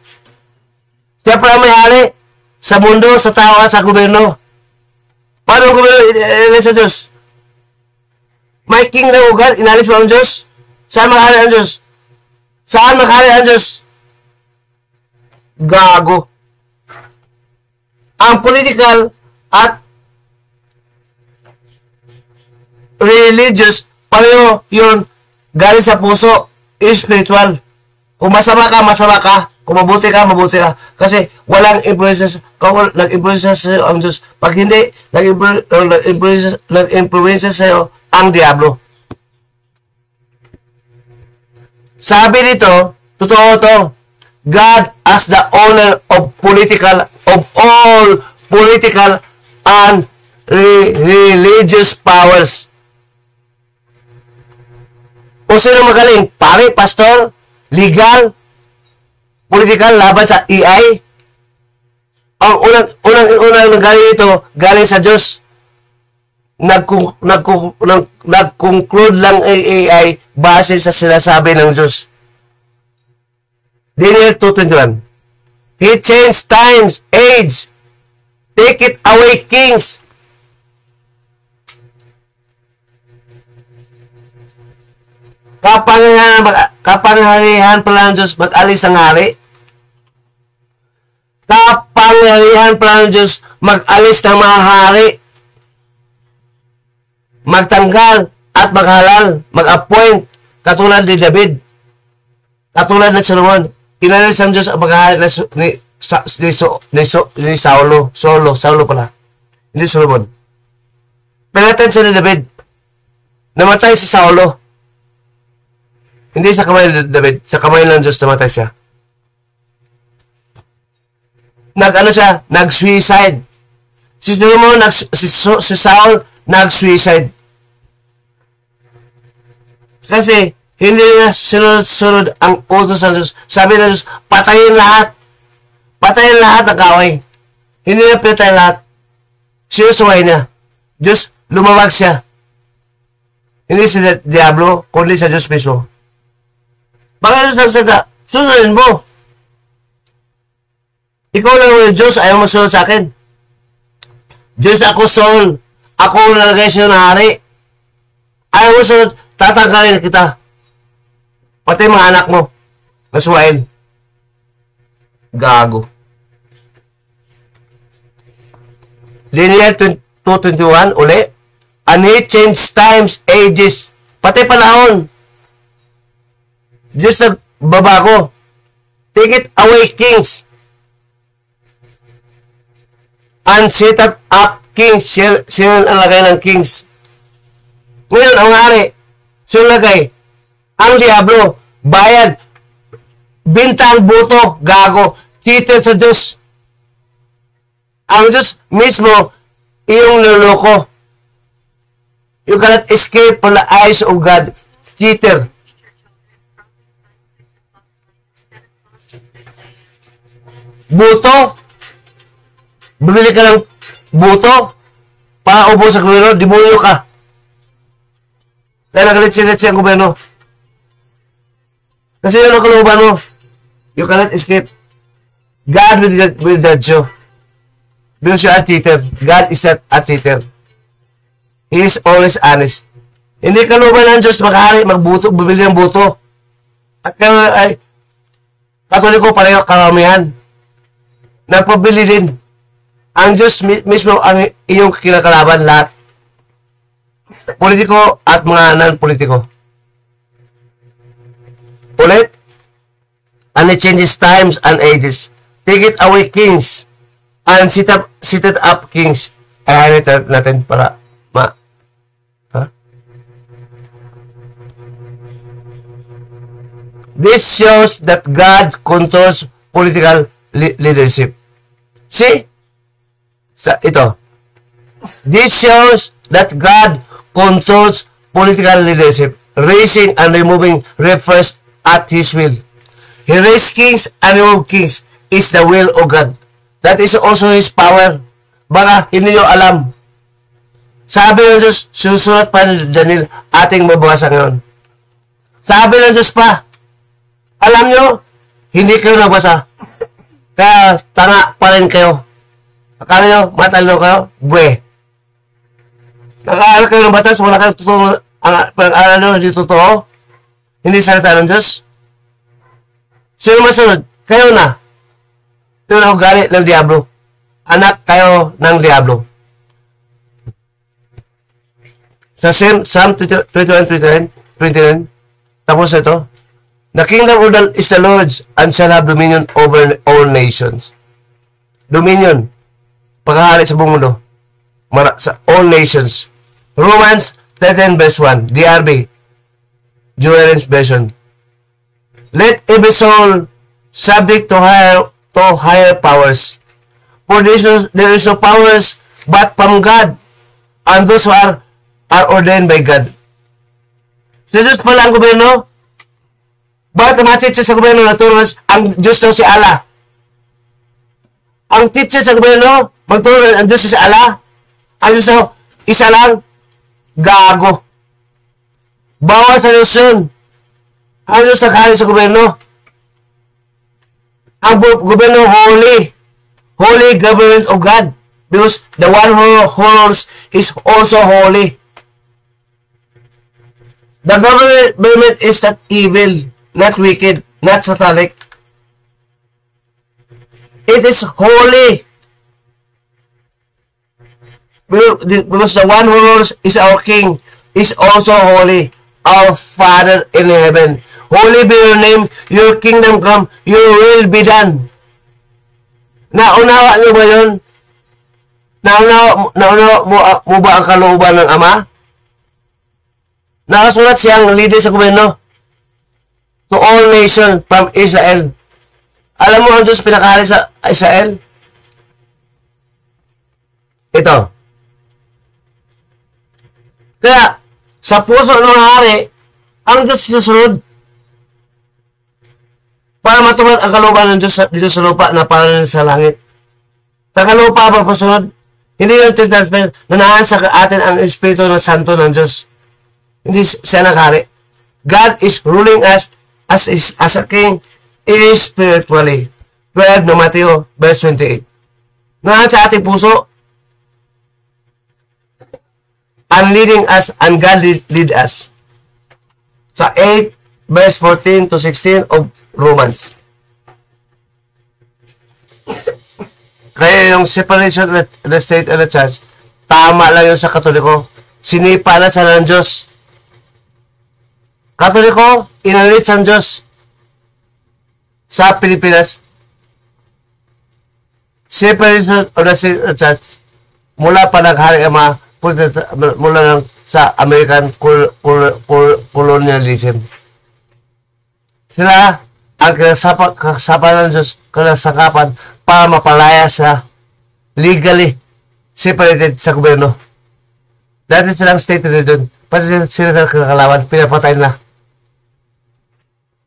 Siya pa ang may-ari sa mundo, sa tao at sa gobyerno. Paano ang gobyerno sa Diyos? May kingdom of God, inalis mo ang Diyos? Saan makahari ang Diyos? Saan makahari ang Diyos? Gago. Ang political at religious, pareho yun, galing sa puso, spiritual. Kung masama ka. Kung mabuti ka. Kasi walang influence, kung nag-influence sa'yo ang Diyos. Pag hindi, nag-influence sa'yo ang diablo. Sabi nito, totoo to, God as the owner of all political and religious powers. Kung sino magaling, pare, pastor, legal, political, laban sa AI. Ang unang galing ito, galing sa Diyos. Nag-conclude lang AI base sa sinasabi ng Diyos. Daniel 2:21. He changed times, age, take it away kings. Kapangyarihan pala ng Diyos, mag-alis ang hari. Kapangyarihan pala ng Diyos, mag-alis ng mga hari. Magtanggal at maghalal, mag-appoint, katulad ni David, katulad ni Solomon. Inalis ang Diyos ang maghahari ni Saulo. Saulo pala. Hindi Solomon. Pinatay siya ni David. Namatay si Saulo. Hindi sa kamay ni David, sa kamay ng Diyos namatay siya. Nag-suicide. Si Solomon, si Saul, nag-suicide. Kasi, hindi na sunod ang utos ng Diyos. Sabi ng Diyos, patayin lahat. Patayin lahat ang kaway. Hindi na patayin lahat. Sinusuway niya. Diyos, lumawag siya. Hindi sa Diablo, kundi sa Diyos mismo. Baka Diyos nagsada, sunodin mo. Ikaw lang yung Diyos, ayaw mo sunod sa akin. Diyos ako soul. Ako nalagay siya na hari. Ayaw mo sunod, tatanggalin kita. Pati mga anak mo. Naswail. Gago. Linear 221 uli. And he changed times, ages, pati panahon. Diyos na babago. Take it away, kings. And set up kings. Sino ang lagay ng kings? Ngayon, ang hari. Sino lagay? Ang diablo. Bayad. Bintang buto. Gago. Cheater sa Diyos. Ang Diyos mismo, iyong niloloko. You cannot escape from the eyes of God. Cheater. Buto. Bumili ka ng buto para ubo sa gobyerno, demonyo ka. Kaya nagalit-silit siya ang gobyerno. Kasi yun ang kalooban mo. You cannot escape. God will judge you. Because you are a cheater. God is not a cheater. He is always honest. Hindi kalooban ng Diyos makahari, magbuto, bumili ng buto. At kayo ay Katoliko pareho karamihan. Nagpabili din. Ang Diyos mismo ang iyong kinakalaban lahat. Politiko at mga non-politiko. Ulit. And it changes times and ages. Take it away, kings. And set it up, kings. Ay, natin para This shows that God controls political leadership. See? Ito. This shows that God controls political leadership. Raising and removing refers at His will. He raised kings and removed kings is the will of God. That is also His power. Baka hindi nyo alam. Sabi ng Diyos, susulat pa ni Daniel, ating mabasa ngayon. Sabi ng Diyos pa, alam nyo, hindi kayo nagbasa. Kaya tanga pa rin kayo. Akala nyo, matalino kayo? Bwe. Nag-aaral kayo ng batas, wala kayo totoo, pag-aaral nyo, hindi totoo. Hindi salita ng Diyos. Sino masunod? Kayo na. Yun ang ugali ng Diablo. Anak kayo ng Diablo. Sa Psalm 21:29, tapos ito, the kingdom of the is the Lord's and shall have dominion over all nations. Dominion. Paghahari sa buong mundo. Sa all nations. Romans 13 verse 1. DRB. Julian's version. Let every soul subject to higher powers. For there is no powers but from God. And those who are ordained by God. Sa Diyos pala ang gobyerno. Bakit ang mga teacher sa gobyerno naturo ang Diyos daw si Allah? Ang teacher sa gobyerno, magturo ang Diyos si Allah? Ang Diyos daw, isa lang, gago. Bawal sa Diyos yun. Ang Diyos naghari sa gobyerno. Ang gobyerno holy. Holy government of God. Because the one who rules is also holy. The government is not evil. Not wicked, not satanic. It is holy. Because the one who rules is our King, is also holy. Our Father in heaven. Holy be your name, your kingdom come, your will be done. Naunawa niyo ba yun? Naunawa mo ba ang kalooban ng Ama? Nakasulat siyang leader sa gobyerno. To all nations from Israel. Alam mo ang Diyos pinakahari sa Israel? Ito. Kaya, sa puso ng hari, ang Diyos sinusunod. Para matupad ang kalooban ng Diyos dito sa lupa na parang sa langit. Sa kalupa ba pasunod? Hindi yung tinasper, nanahan sa atin ang Espiritu ng Santo ng Diyos. Hindi siya naghari. God is ruling us as a king is spiritually. 12 na Mateo, verse 28. Ngayon sa ating puso, and leading us, and God lead us. Sa 8, verse 14 to 16 of Romans. Kaya yung separation of the state and the church, tama lang yun sa Katoliko. Sinipa na sa ng Diyos. Katoliko, inalis ng Diyos sa Pilipinas. Separation of the state and the church, mula pa naghari ang mga mula ng sa American colonialism. Sila ang kasapan ng Diyos, kinasakapan para mapalaya sa legally separated sa gobyerno. Dati silang state religion, pati sila sa kakalawan, pinapatay na.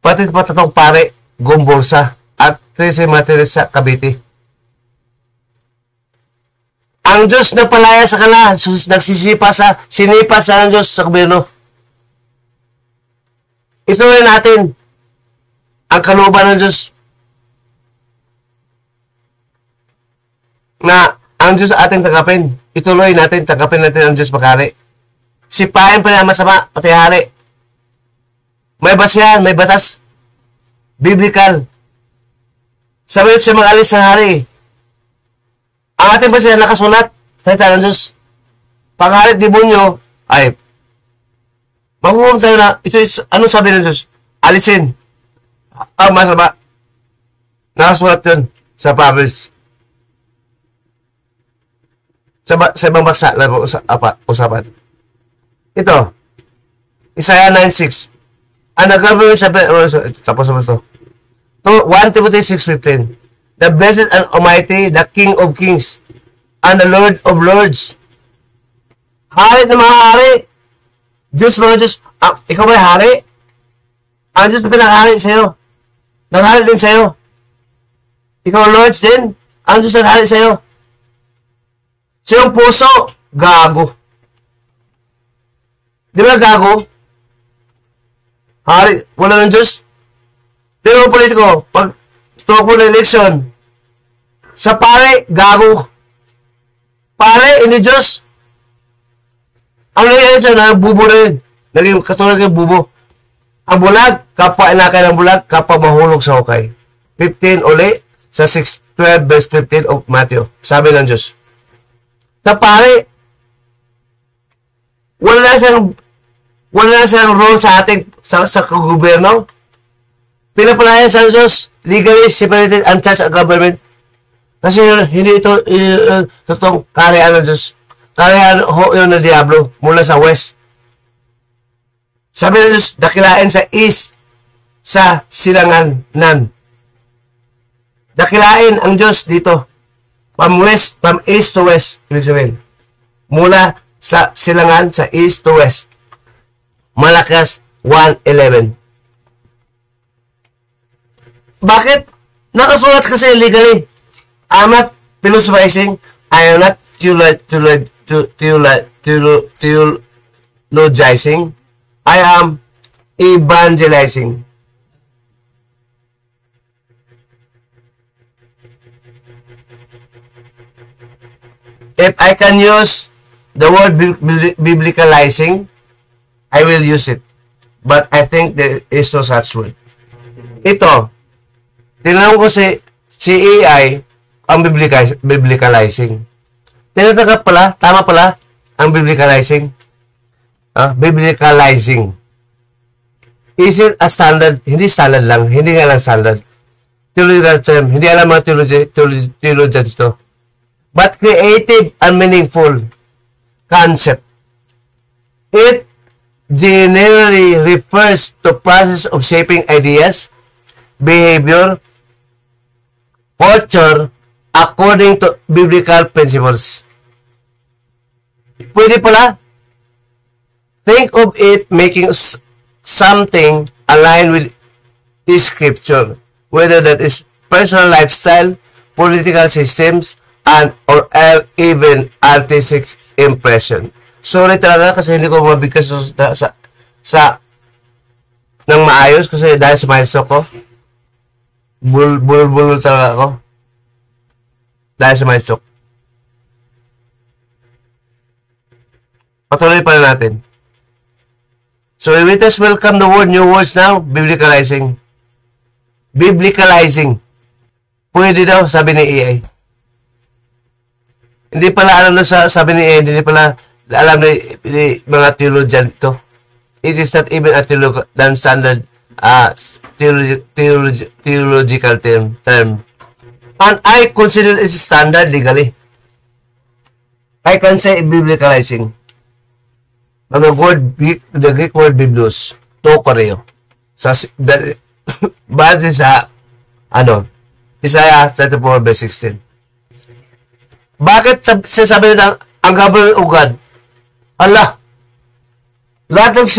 Pati patatong pare, Gombolsa, at Trece Materes sa Cavite. Ang Diyos na palaya sa kanila, sinipa sa ng Diyos sa gobyerno. Ituloy natin ang kalooban ng Diyos na ang Diyos ating tanggapin. Ituloy natin, tanggapin natin ang Diyos makari. Sipahin pa na masama, pati hari. May basihan, may batas. Biblical. Sabi siya mag-alis sa hari. Ang ating basihan nakasulat sa ita ng Diyos. Pag-hari demonyo, ay, mapupunta tayo na, ito, ano sabi ng Diyos? Alisin. Ang masama. Nakasulat yun sa Proverbs. Sa ibang baksa lang usapan. Ito, Isaiah 9:6. Ang nag-govern sabi, tapos naman ito. 1 Timothy 6:15. The blessed and almighty, the King of kings, and the Lord of lords. Hari na mga hari. Diyos mga Diyos. Ikaw ba'y hari? Ang Diyos na pinakahari sa'yo. Naghari din sa'yo. Ikaw lords din. Ang Diyos na naghari sa'yo. Sa iyong puso, gago. Di ba gago? Hari, wala ng Diyos. Pero politiko, pag tumakbo na election, sa pare, gago. Pare, hindi Diyos. Ang nangyayari siya, nagbubo na rin. Naging katulad ng bubo. Ang bulag, kapwa inakay ng bulag, kapwa mahulog sa hukay. 15 uli sa 12 verse 15 of Matthew. Sabi ng Diyos. Sa pare, wala na siyang role sa ating sa gobyerno. Pinapalaya sa Diyos, legally separated and church and government. Kasi hindi ito totoong kaharian ng Diyos. Kaharian yun ng Diablo mula sa west. Sabi ng Diyos, dakilain sa east, sa silangan nan. Dakilain ang Diyos dito. From east to west, ibig sabihin. Mula sa silangan, sa east to west. Malakas 1:11. Bakit? Nakasulat kasi legally. I'm not philosophizing. I am not theologizing. I am evangelizing. If I can use the word biblicalizing, I will use it. But I think there is no such word. Ito, tinanong ko si AI ang biblicalizing. Tinatanggap pala, tama pala ang biblicalizing. Biblicalizing. Is it a standard? Hindi standard lang. Hindi nga lang standard. Theological term. Hindi alam mga theologians to. But creative and meaningful concept. It generally refers to process of shaping ideas, behavior, culture, according to biblical principles. Pwede pala. Think of it making something aligned with scripture, whether that is personal lifestyle, political systems, and or even artistic impression. Sorry talaga kasi hindi ko mabigkas sa ng maayos kasi dahil sa maestro ko. Bulbul talaga ako. Dahil sa maestro. Patuloy pa natin. So let us welcome the word, new words now, biblicalizing. biblicalizing. Pwede daw, sabi ni AI. Hindi pala alam na sabi ni AI, hindi pala alam ni mga theologian ito. It is not even a than standard theological term. And I consider it standard legally. I can say biblicalizing. The Greek word biblos, to koreo. Base sa, Isaiah 34 verse 16. Bakit sasabi nila ang government of God? Allah, lahat ng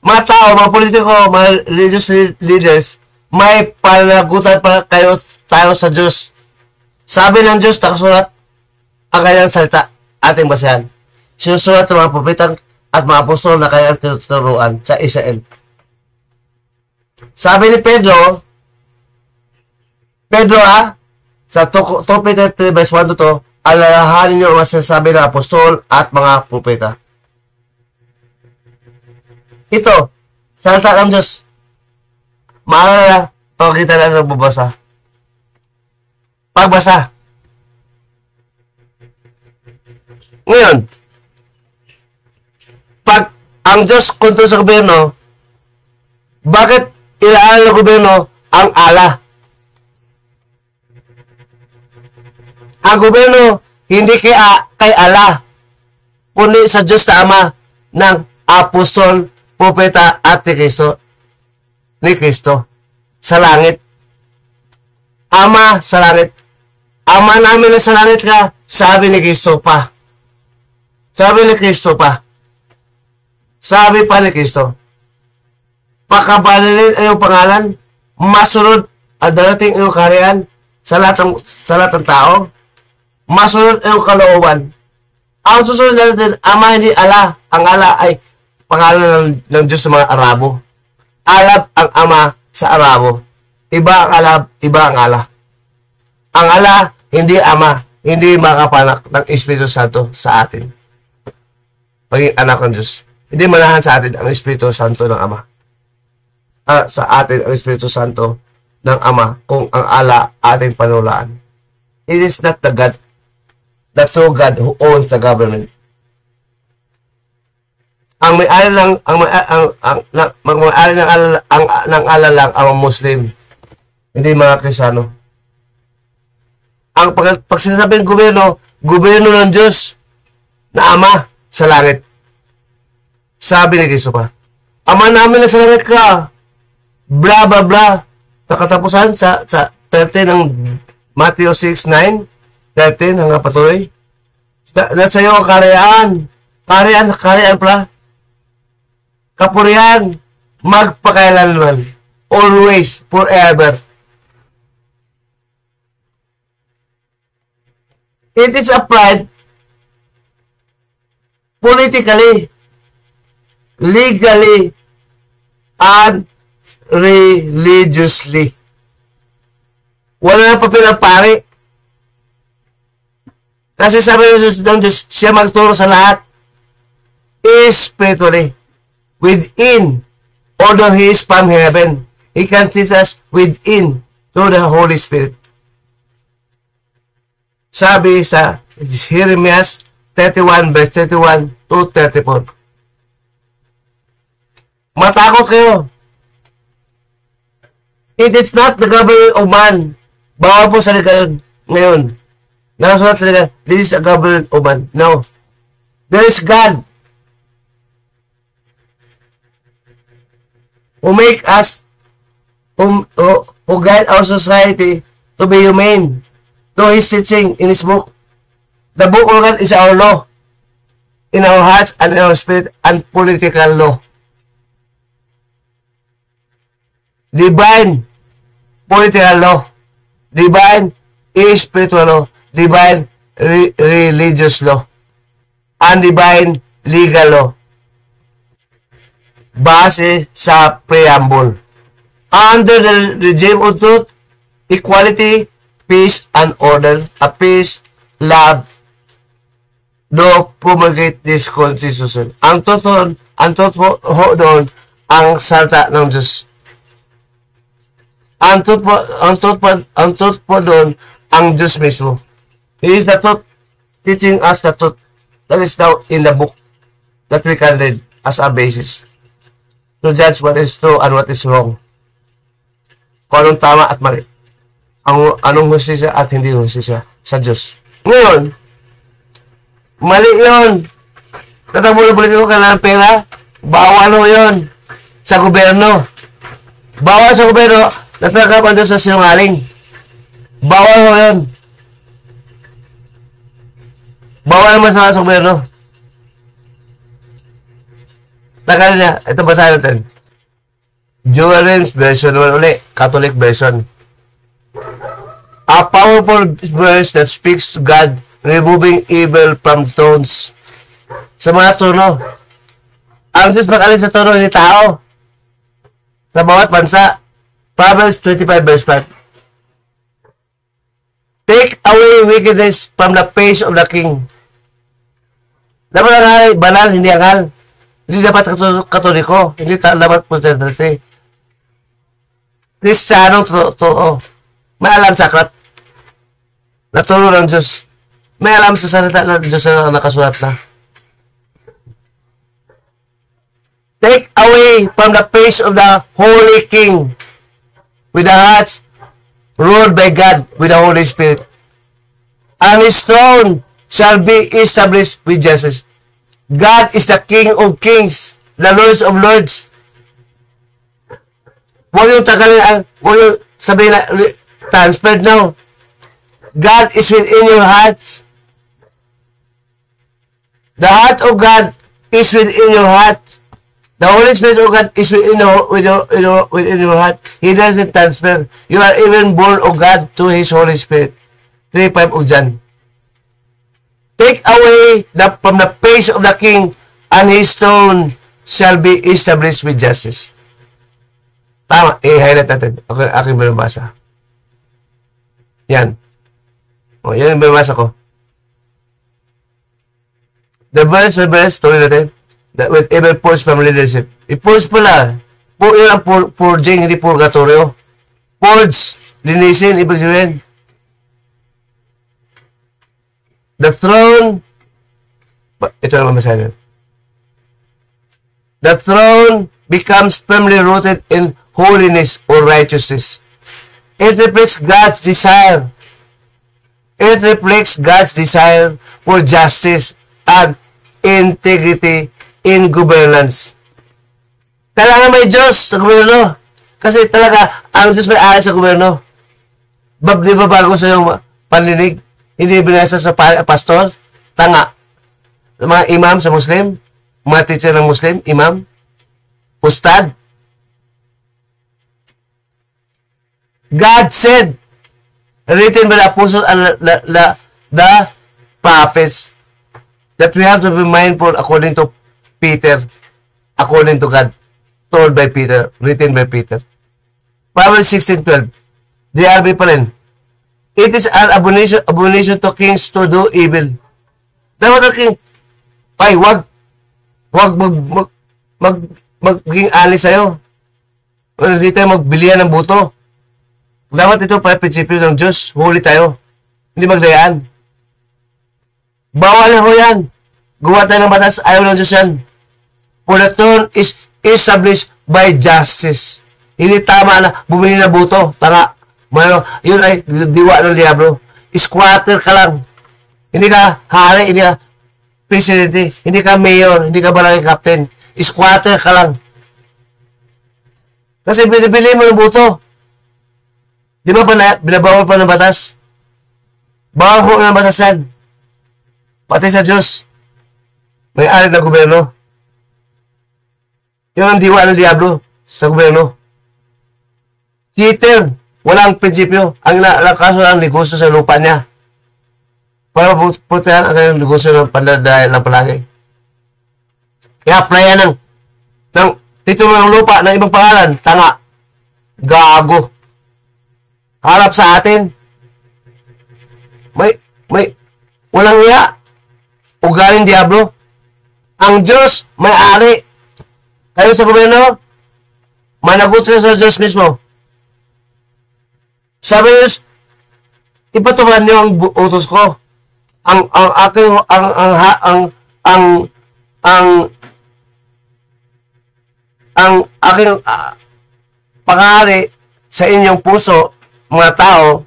mga tao, mga politiko, mga religious leaders, may panagutan pa tayo sa Diyos. Sabi ng Diyos, nakasulat ang kanyang salita, ating basahan. Sinusulat ng mga propetang at mga apostol na kanyang tinuturuan sa Israel. Sabi ni Pedro, sa 2 Peter 3 verse 1 to 2, alalahanin niyo ang masasabi ng apostol at mga propeta. Ito, salita ng Diyos. Maalala, pagkita na nagbabasa. Pagbasa. Ngayon, pag ang Diyos kontrol sa gobyerno, bakit ilaanan ng gobyerno ang ala? Ang gobyerno hindi kay ala, kundi sa Diyos na Ama ng apostol, propeta at ni Kristo sa langit. Ama sa langit. Ama namin na sa langit ka, sabi ni Kristo pa. Sabi pa ni Kristo, pakabalilin ang iyong pangalan, masunod at darating iyong kaharian sa lahat ng tao, masunod ang iyong kalooban. Ang susunod natin, Ama hindi ala. Ang ala ay pangalan ng Diyos sa mga Arabo. Alab ang Ama sa Arabo. Iba ang alab, iba ang ala. Ang ala, hindi Ama, hindi makapanak ng Espiritu Santo sa atin. Paging anak ng Diyos. Hindi manahan sa atin ang Espiritu Santo ng Ama. Sa atin ang Espiritu Santo ng Ama kung ang ala ating panulaan. It is not the God, the true God who owns the government. Ang may-ari ng ala lang ang Muslim, hindi mga Kristiyano. Ang pag sinasabing gobyerno ng Diyos na Ama sa langit. Sabi ni Kristo pa, Ama namin na sa langit ka, bla bla bla. Sa katapusan, sa 13 ng Matthew 6:9, 13 hanggang patuloy. Nasa iyo ang kaharian. Kaharian pala. Kapurihan, magpakailanman. Always, forever. It is applied politically, legally, and religiously. Wala na pa pinapari. Kasi sabi ng Diyos, siya magturo sa lahat. Spiritually. Within. Although He is from heaven, He can teach us within through the Holy Spirit. Sabi sa Jeremiah 31 verse 31 to 34. Matakot kayo. It is not the government of man. Bawal po sa legal ngayon. Nakasulat sa legal, this is a government of man. No. There is God who make us, who guide our society to be humane. To His teaching in His book. The book of God is our law. In our hearts and in our spirit and political law. Divine political law. Divine spiritual law. Divine religious law. And divine legal law. Base sa preamble. Under the regime of truth, equality, peace, and order, a peace, love, do promulgate this constitution. Ang totoo doon, ang salita ng Diyos. Ang truth po doon, ang Diyos mismo. He is the truth, teaching us the truth. That is now in the book that we can read as a basis to judge what is true and what is wrong. Kung anong tama at mali. Anong hustisya at hindi hustisya sa Diyos. Ngayon, mali yun. Tatabulo-bulit ko kailangan pera. Bawal ho yun sa gobyerno. Bawal sa gobyerno. Nagpagkapan doon sa sinungaling. Bawal ho yun. Bawal naman sa gobyerno. Tagal niya. Ito basahin natin. Joel's version naman uli. Catholic version. A powerful verse that speaks to God removing evil from thrones. Sa mga trono. Ang Diyos mag-alis sa trono, hindi tao. Sa bawat bansa. Proverbs 25 verse 5. Take away wickedness from the face of the king. Dapat ang banal, hindi angal. Hindi dapat katoliko. Hindi dapat protestante. Kristyanong totoo. May alam sa aklat. Naturo ng Diyos. May alam sa salita ng Diyos na nakasulat na. Take away from the face of the Holy King with the hearts ruled by God with the Holy Spirit. And His throne shall be established with justice. God is the King of kings, the Lord of lords. Huwag yung tagalin, huwag yung sabihin na transferred now. God is within your hearts. The heart of God is within your heart. The Holy Spirit of God is within your heart. He doesn't transfer. You are even born of God through His Holy Spirit. 3:5 of John. Take away from the face of the king, and his throne shall be established with justice. Tama. I-highlight natin. Aking binabasa. Yan. O, yan yung binabasa ko. The verse, tuloy natin. That with evil purge from leadership. I-purge pala. Yun ang purging, hindi purgatorio. Purge. Linisin, ibig sabihin. The throne, ito naman masahin. The throne becomes firmly rooted in holiness or righteousness. It reflects God's desire. It reflects God's desire for justice and integrity in governance. Talaga may Diyos sa gobyerno. Kasi talaga, ang Diyos may ari sa gobyerno. Di ba bago sa iyong panlinig? Hindi binasa sa pastor? Tanga. Mga imam sa Muslim? Mga teacher ng Muslim? Imam? Ustad? God said, written by the apostles and the prophets, that we have to be mindful according to Peter, according to God, told by Peter, written by Peter. Proverbs 16:12. DRB pa rin. It is an abomination to kings to do evil. Dapat ang king, ay, wag maging alis sa'yo. Hindi tayo magbilihan ng buto. Dapat ito para prinsipyo ng Diyos. Huli tayo. Hindi magdayaan. Bawal na ho yan. Gawa tayo ng batas. Ayaw ng Diyos yan. For the throne is established by justice. Hindi tama na bumili na buto. Tanga. Yun ay diwa ng diablo. Squatter ka lang. Hindi ka hari, hindi ka presidente, hindi ka mayor, hindi ka barangay captain. Squatter ka lang. Kasi binibili mo ng buto. Di ba binabawal pa ng batas? Bawal ko ng batas yan. Pati sa Diyos. May ari ng gobyerno. Yun ang diwa ng diablo sa gobyerno. Cheater. Walang prinsipyo. Ang kaso lang negosyo sa lupa niya. Para putihan ang kanyang negosyo ng pandadaya lang palagi. I-apply yan ng titulo ng lupa ng ibang pangalan. Tanga. Gago. Harap sa atin. Walang niya. Ugaling diablo. Ang Diyos may-ari. Kayo sa gobyerno, managot ka sa Diyos mismo. Sabi ng Diyos, ipatupad niyo ang utos ko. Ang aking aking panghari sa inyong puso, mga tao,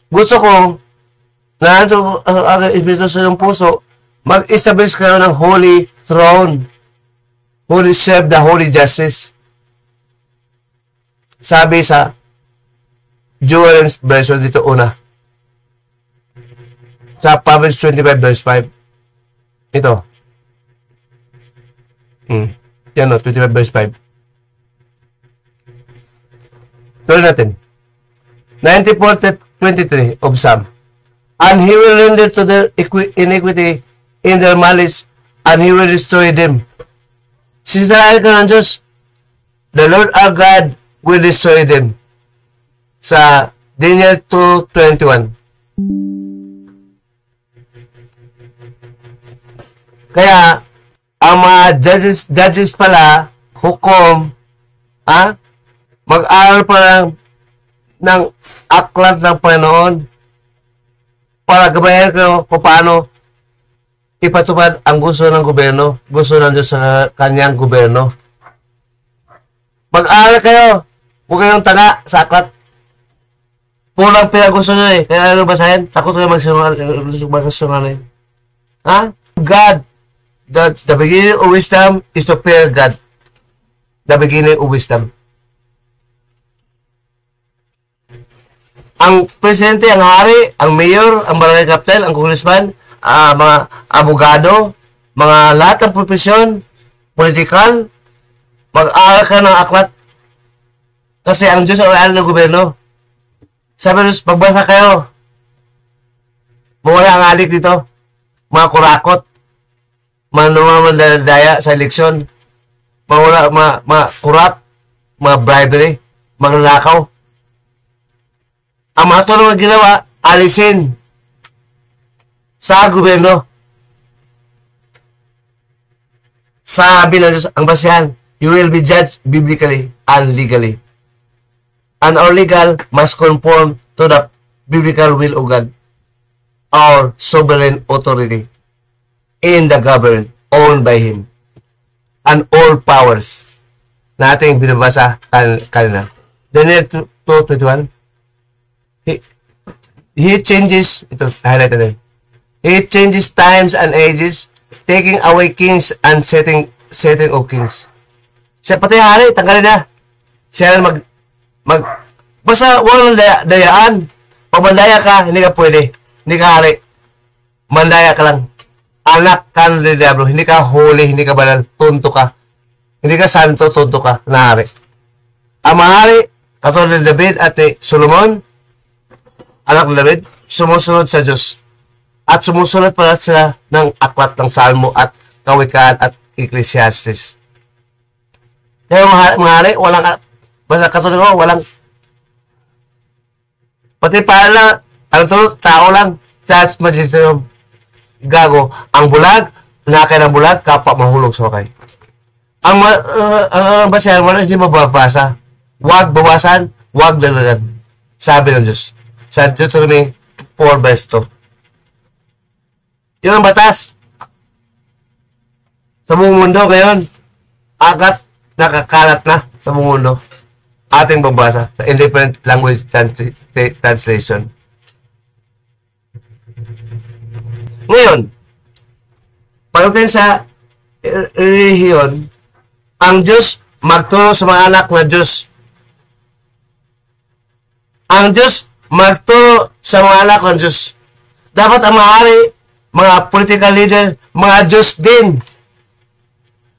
gusto kong na ang Espiritu sa inyong puso, mag-establish kayo ng holy throne. Holy serve the holy justice. Sabi sa Joel version dito una. Sa Proverbs 25 verse 5. Ito. Yan o, 25 verse 5. Tuloy natin. 90:23 of Psalm. And he will render to their iniquity in their malice, and he will destroy them. Sisirain ka ng Diyos, the Lord our God will destroy them. Sa Daniel 2:21. Kaya, ang mga judges pala, hukom, mag-aral pa ng aklat ng Panginoon para gabayan ko kung paano ipatupad ang gusto ng gobyerno, gusto ng Diyos sa kanyang gobyerno. Mag-aral kayo, huwag kayong tanga sa aklat. Pulang pinagusto nyo eh. Kaya ano basahin? Takot kayo magsungaling. God, the beginning of wisdom is to fear God. The beginning of wisdom. Ang presidente, ang hari, ang mayor, ang barangay captain, ang congressman, mga abogado, mga lahat ng profesyon, political, mag-aaral ka ng aklat. Kasi ang Diyos ang may-ari ng gobyerno. Sabi Diyos, magbasa kayo. Mawala ang alik dito. Mga kurakot. Manumamandaya sa eleksyon. Mawala, mga kurap, mga bribery, mga nakaw. Ang mga tulong na ginawa, alisin sa gobyerno. Sabi ng Diyos, ang basihan, you will be judged biblically and legally. And our legal must conform to the biblical will of God, our sovereign authority in the government owned by Him, and all powers na ating binabasa kanina. Daniel 2:21. He changes, ito, highlight na. He changes times and ages, taking away kings and setting of kings. Siya pati hari, tanggalin na. Siya basta walang dayaan. Pag mandaya ka, hindi ka pwede. Hindi ka hari. Mandaya ka lang. Anak ka ng diablo. Hindi ka holy, hindi ka banal. Tunto ka. Hindi ka santo, tunto ka. Nahari. Ang mahari, katulad ni David at ni Solomon, anak ni David, sumusunod sa Diyos. At sumusunod pala sila ng aklat ng Salmo at Kawikaan at Ecclesiastes. Kaya mahari, walang, basta katulad ko, walang, pati pala, tao lang, Church Magisterium, gago. Ang bulag, nakay ng bulag, kapwa mahulog sa wakay. Ang basihan mo hindi mababasa. Huwag bawasan, huwag dalagan. Sabi ng Diyos. Sa Deuteronomy 4 verse 2. Yun ang batas. Sa buong mundo ngayon, agad nakakalat na sa buong mundo. Ating babasa sa Independent Language Translation. Ngayon, pagdating sa relihiyon, ang Diyos magturo sa mga anak na Diyos. Ang Diyos magturo sa mga anak ng Diyos. Dapat ang mga hari, mga political leader, mga Diyos din.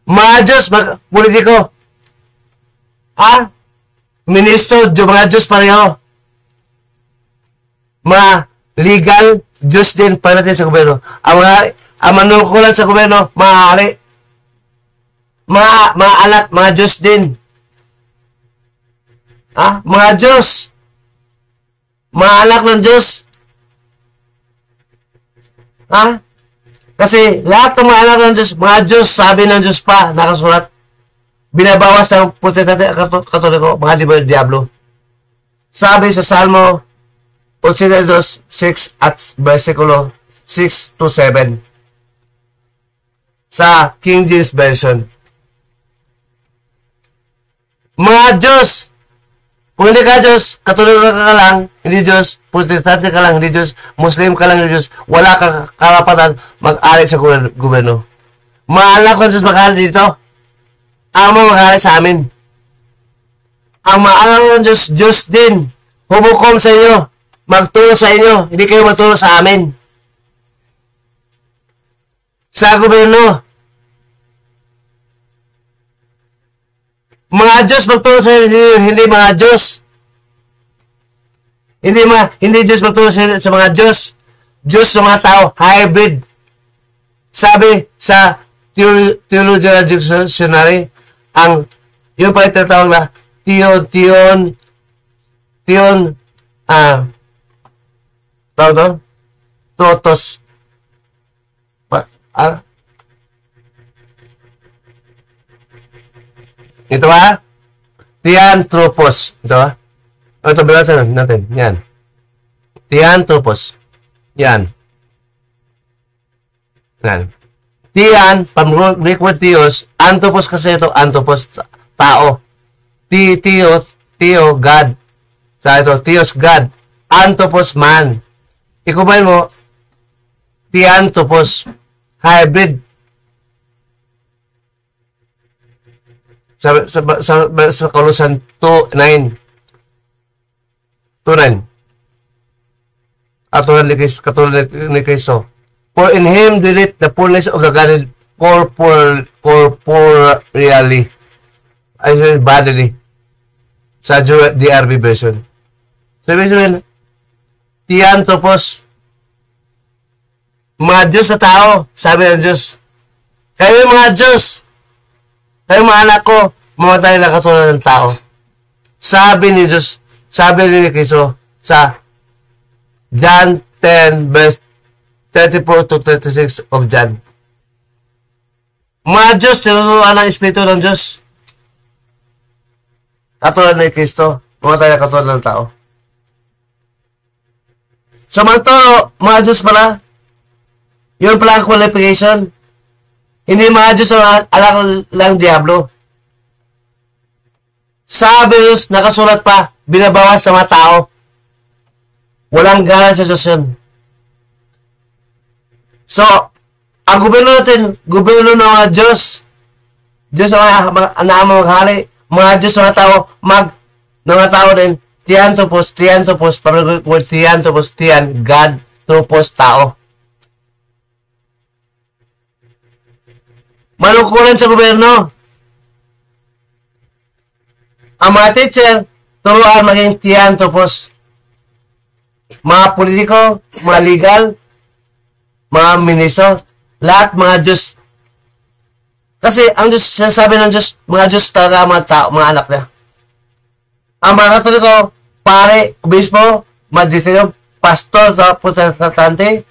Mga Diyos, politiko. Ministro, mga Diyos pareho. Mga legal, Diyos din para natin sa gobyerno. Ang manukulan sa gobyerno, mga hari. Mga anak, mga Diyos din. Mga Diyos. Mga anak ng Diyos. Kasi lahat ng mga anak ng Diyos, mga Diyos, sabi ng Diyos pa, nakasulat. Binabawas ng protestante katoliko, mga liber diablo. Sabi sa Salmo 82:6 at versikulo 6 to 7 sa King James Version. Mga Diyos, kung hindi ka Diyos, Katoliko ka lang, hindi Diyos, Protestante ka lang, hindi Diyos, Muslim ka lang, hindi Diyos, wala kang karapatan mag-ari sa gobyerno. Mga anak ng Diyos mag-ari dito, ang mga mag-ari sa amin. Ang mga anak ng Diyos, Diyos din, hubukom sa inyo, magtulong sa inyo, hindi kayo magtulong sa amin. Sa gobyerno, mga Diyos magtulong sa hindi mga Diyos. Hindi Diyos magtulong sa mga Diyos. Diyos sa mga tao, hybrid. Sabi sa Theological Dictionary, yung pa itatawag na tawag to? Totos. Ito ba? Theanthropos. Ito ba? Ito, bilasan natin. Yan. Theanthropos. Yan. Yan. Thean, from Greek word theos. Anthropos kasi ito. Anthropos, tao. Theo, God. Sa ito, theos, God. Anthropos, man. Ikumain mo, Theanthropos, hybrid. Sa Colossians 2:9. 2:9. Katulad ni Cristo. For in Him dwelleth the fullness of the Godhead corporeally. I mean bodily. Sa DRB version. So, ibig sabihin, Theanthropos, mga Diyos sa tao, sabi ng Diyos. Kayo mga Diyos, kayo mga anak ko, mamatay na katulad ng tao. Sabi ni Diyos, sabi ni Cristo sa John 10 verse 34 to 36 of John. Mga Diyos, tinuturuan ng Espiritu ng Diyos. Katulad ni Cristo, mamatay na katulad ng tao. Samantala, mga Diyos pala, yun pala ang qualification. Hindi mga Diyos ang anak lang Diablo. Sabi Diyos, nakasulat pa, binabawas sa mga tao. Walang gana sa Diyos yun. So, ang gobyerno natin, gobyerno ng mga Diyos. Diyos ang maghali. Mga Diyos ng mga tao, ng mga tao din, Theanthropos, word Theanthropos, God, Tropos, tao. Malungkulan sa gobyerno. Ang mga teacher, turuan maging Theanthropos. Mga politiko, mga legal, mga ministro, lahat mga Diyos. Kasi ang Diyos, sinasabi ng Diyos, mga Diyos talaga mga tao, mga anak niya. Ang mga Katoliko, pare, obispo, magistrado, pastor, protestante,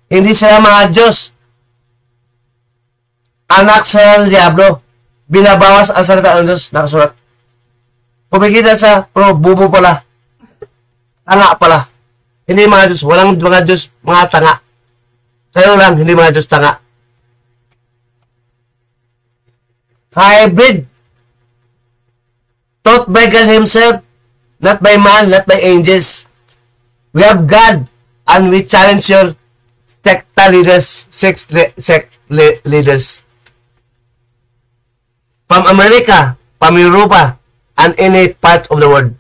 hindi sila mga Diyos. Anak sa Diablo, binabawas ang salita ng Diyos, nakasulat. Kumikita sa, pero bubo pala. Tanga pala. Hindi mga Diyos, walang mga Diyos, mga tanga. Kayo lang, hindi mga Diyos tanga. Hybrid. Taught by God Himself, not by man, not by angels. We have God, and we challenge your sect leaders. From America, from Europa, and any part of the world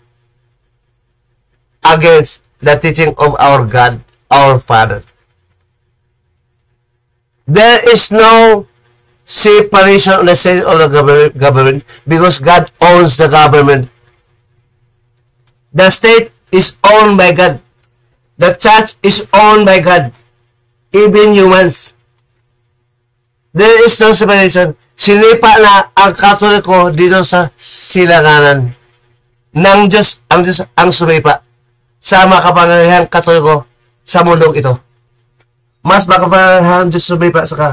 against the teaching of our God, our Father. There is no separation on the state of the government because God owns the government. The state is owned by God. The church is owned by God. Even humans. There is no separation. Sinipa na ang Katoliko dito sa silanganan ng Diyos, ang sumipa sa makapangyarihang Katoliko sa mundong ito. Mas makapangyarihang Diyos sumipa sa ka.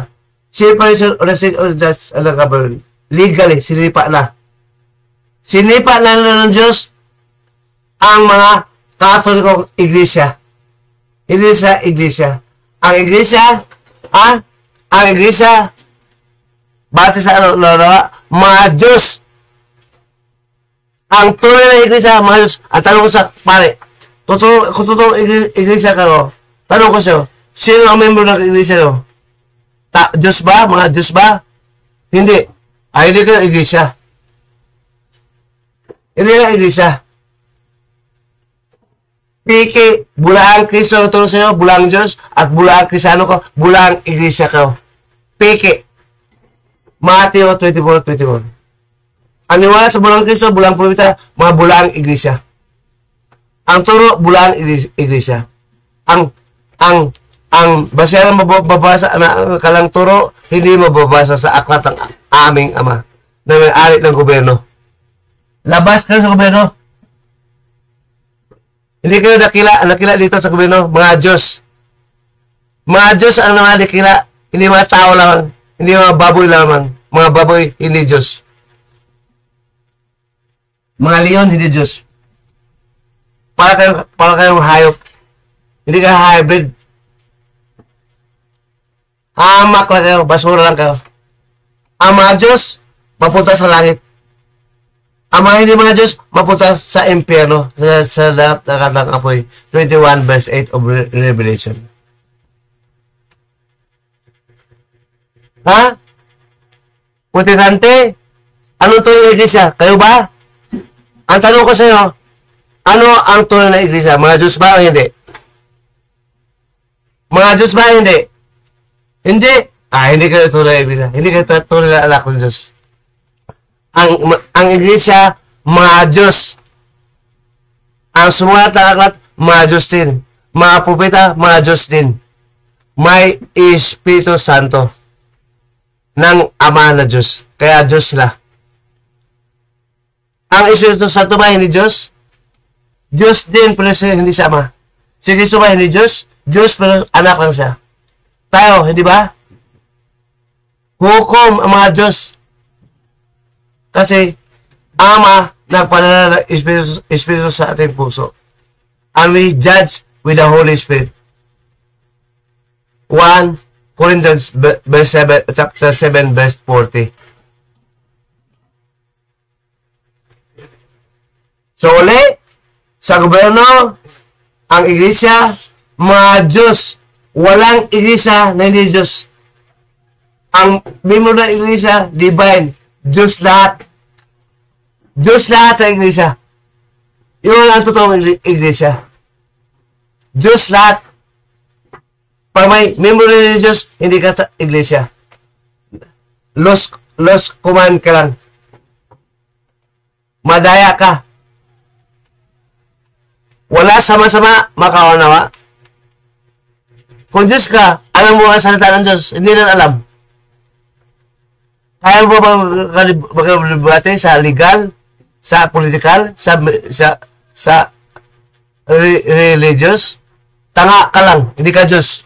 Separation of the state of the judge and the government. Legally, sinipa na. Sinipa na ng Diyos ang mga Katolikong iglesia. Hindi sa iglesia. Ang iglesia, ang iglesia, base sa mga Diyos. Ang tunay na iglesia, mga Diyos. Ang tanong ko sa pare, kung totoong iglesia ka, tanong ko sa'yo, sino ang member ng iglesia no? Diyos ba? Mga Diyos ba? Hindi. Hindi ka iglesia. Hindi ka iglesia. Piki, bulaang Kristo ang tulong sa'yo, bulaang Diyos, at bulaang Kristiyano ko, bulaang iglesia ka. Piki. Mateo 24:21. Ang niwala sa bulaang Kristo, bulaang propeta, mga bulaang iglesia. Ang turo, bulaang iglesia. Ang basehan mababasa na kalang turo, hindi mababasa sa aklat ng aming Ama na may-ari ng gobyerno. Labas kayo sa gobyerno. Hindi kayo nakila dito sa gobyerno, mga Diyos. Mga Diyos ang mga nakila, hindi mga tao lamang, hindi mga baboy lamang. Mga baboy, hindi Diyos. Mga leon, hindi Diyos. Para kayong hayop. Hindi ka hybrid. Hamak lang kayo, basura lang kayo. Ang mga Diyos, mapunta sa langit. Ang mga hindi mga Diyos, mapunta sa impyerno, sa lahat ng katang apoy. 21 verse 8 of Revelation. Ha? Protestante? Anong tunay na iglesia? Kayo ba? Ang tanong ko sa iyo, ano ang tunay na iglesia? Mga Diyos ba o hindi? Mga Diyos ba o hindi? Hindi. Hindi kayo tunay na iglesia. Hindi kayo tunay na anak ng Diyos. Ang iglesia, mga Diyos. Ang sumulat ng aklat, mga Diyos din. Mga propeta, mga Diyos din. May Espiritu Santo ng Ama na Diyos. Kaya Diyos sila. Ang Espiritu Santo ba hindi Diyos? Diyos din, pero hindi siya Ama. Si Kristo ba hindi Diyos? Diyos, pero anak lang siya. Tayo, hindi ba? Hukom ang mga Diyos. Kasi, Ama, nagpadala ng Espiritu sa ating puso. And we judge with the Holy Spirit. 1 Corinthians chapter 7, verse 40. So, uli, sa gobyerno, ang iglesia, mga Diyos, walang iglesia na hindi Diyos. Ang member ng iglesia, divine, Diyos lahat. Diyos lahat sa iglesia. Yun ang totoong iglesia. Diyos lahat. Pag may member ng Diyos, hindi ka sa iglesia. Lost command ka lang. Madaya ka. Wala sama-sama makaunawa. Kung Diyos ka, alam mo ang salita ng Diyos, hindi na alam. Kaya mo ba maglibate sa legal, sa political, sa religious? Tanga ka lang, hindi ka Diyos.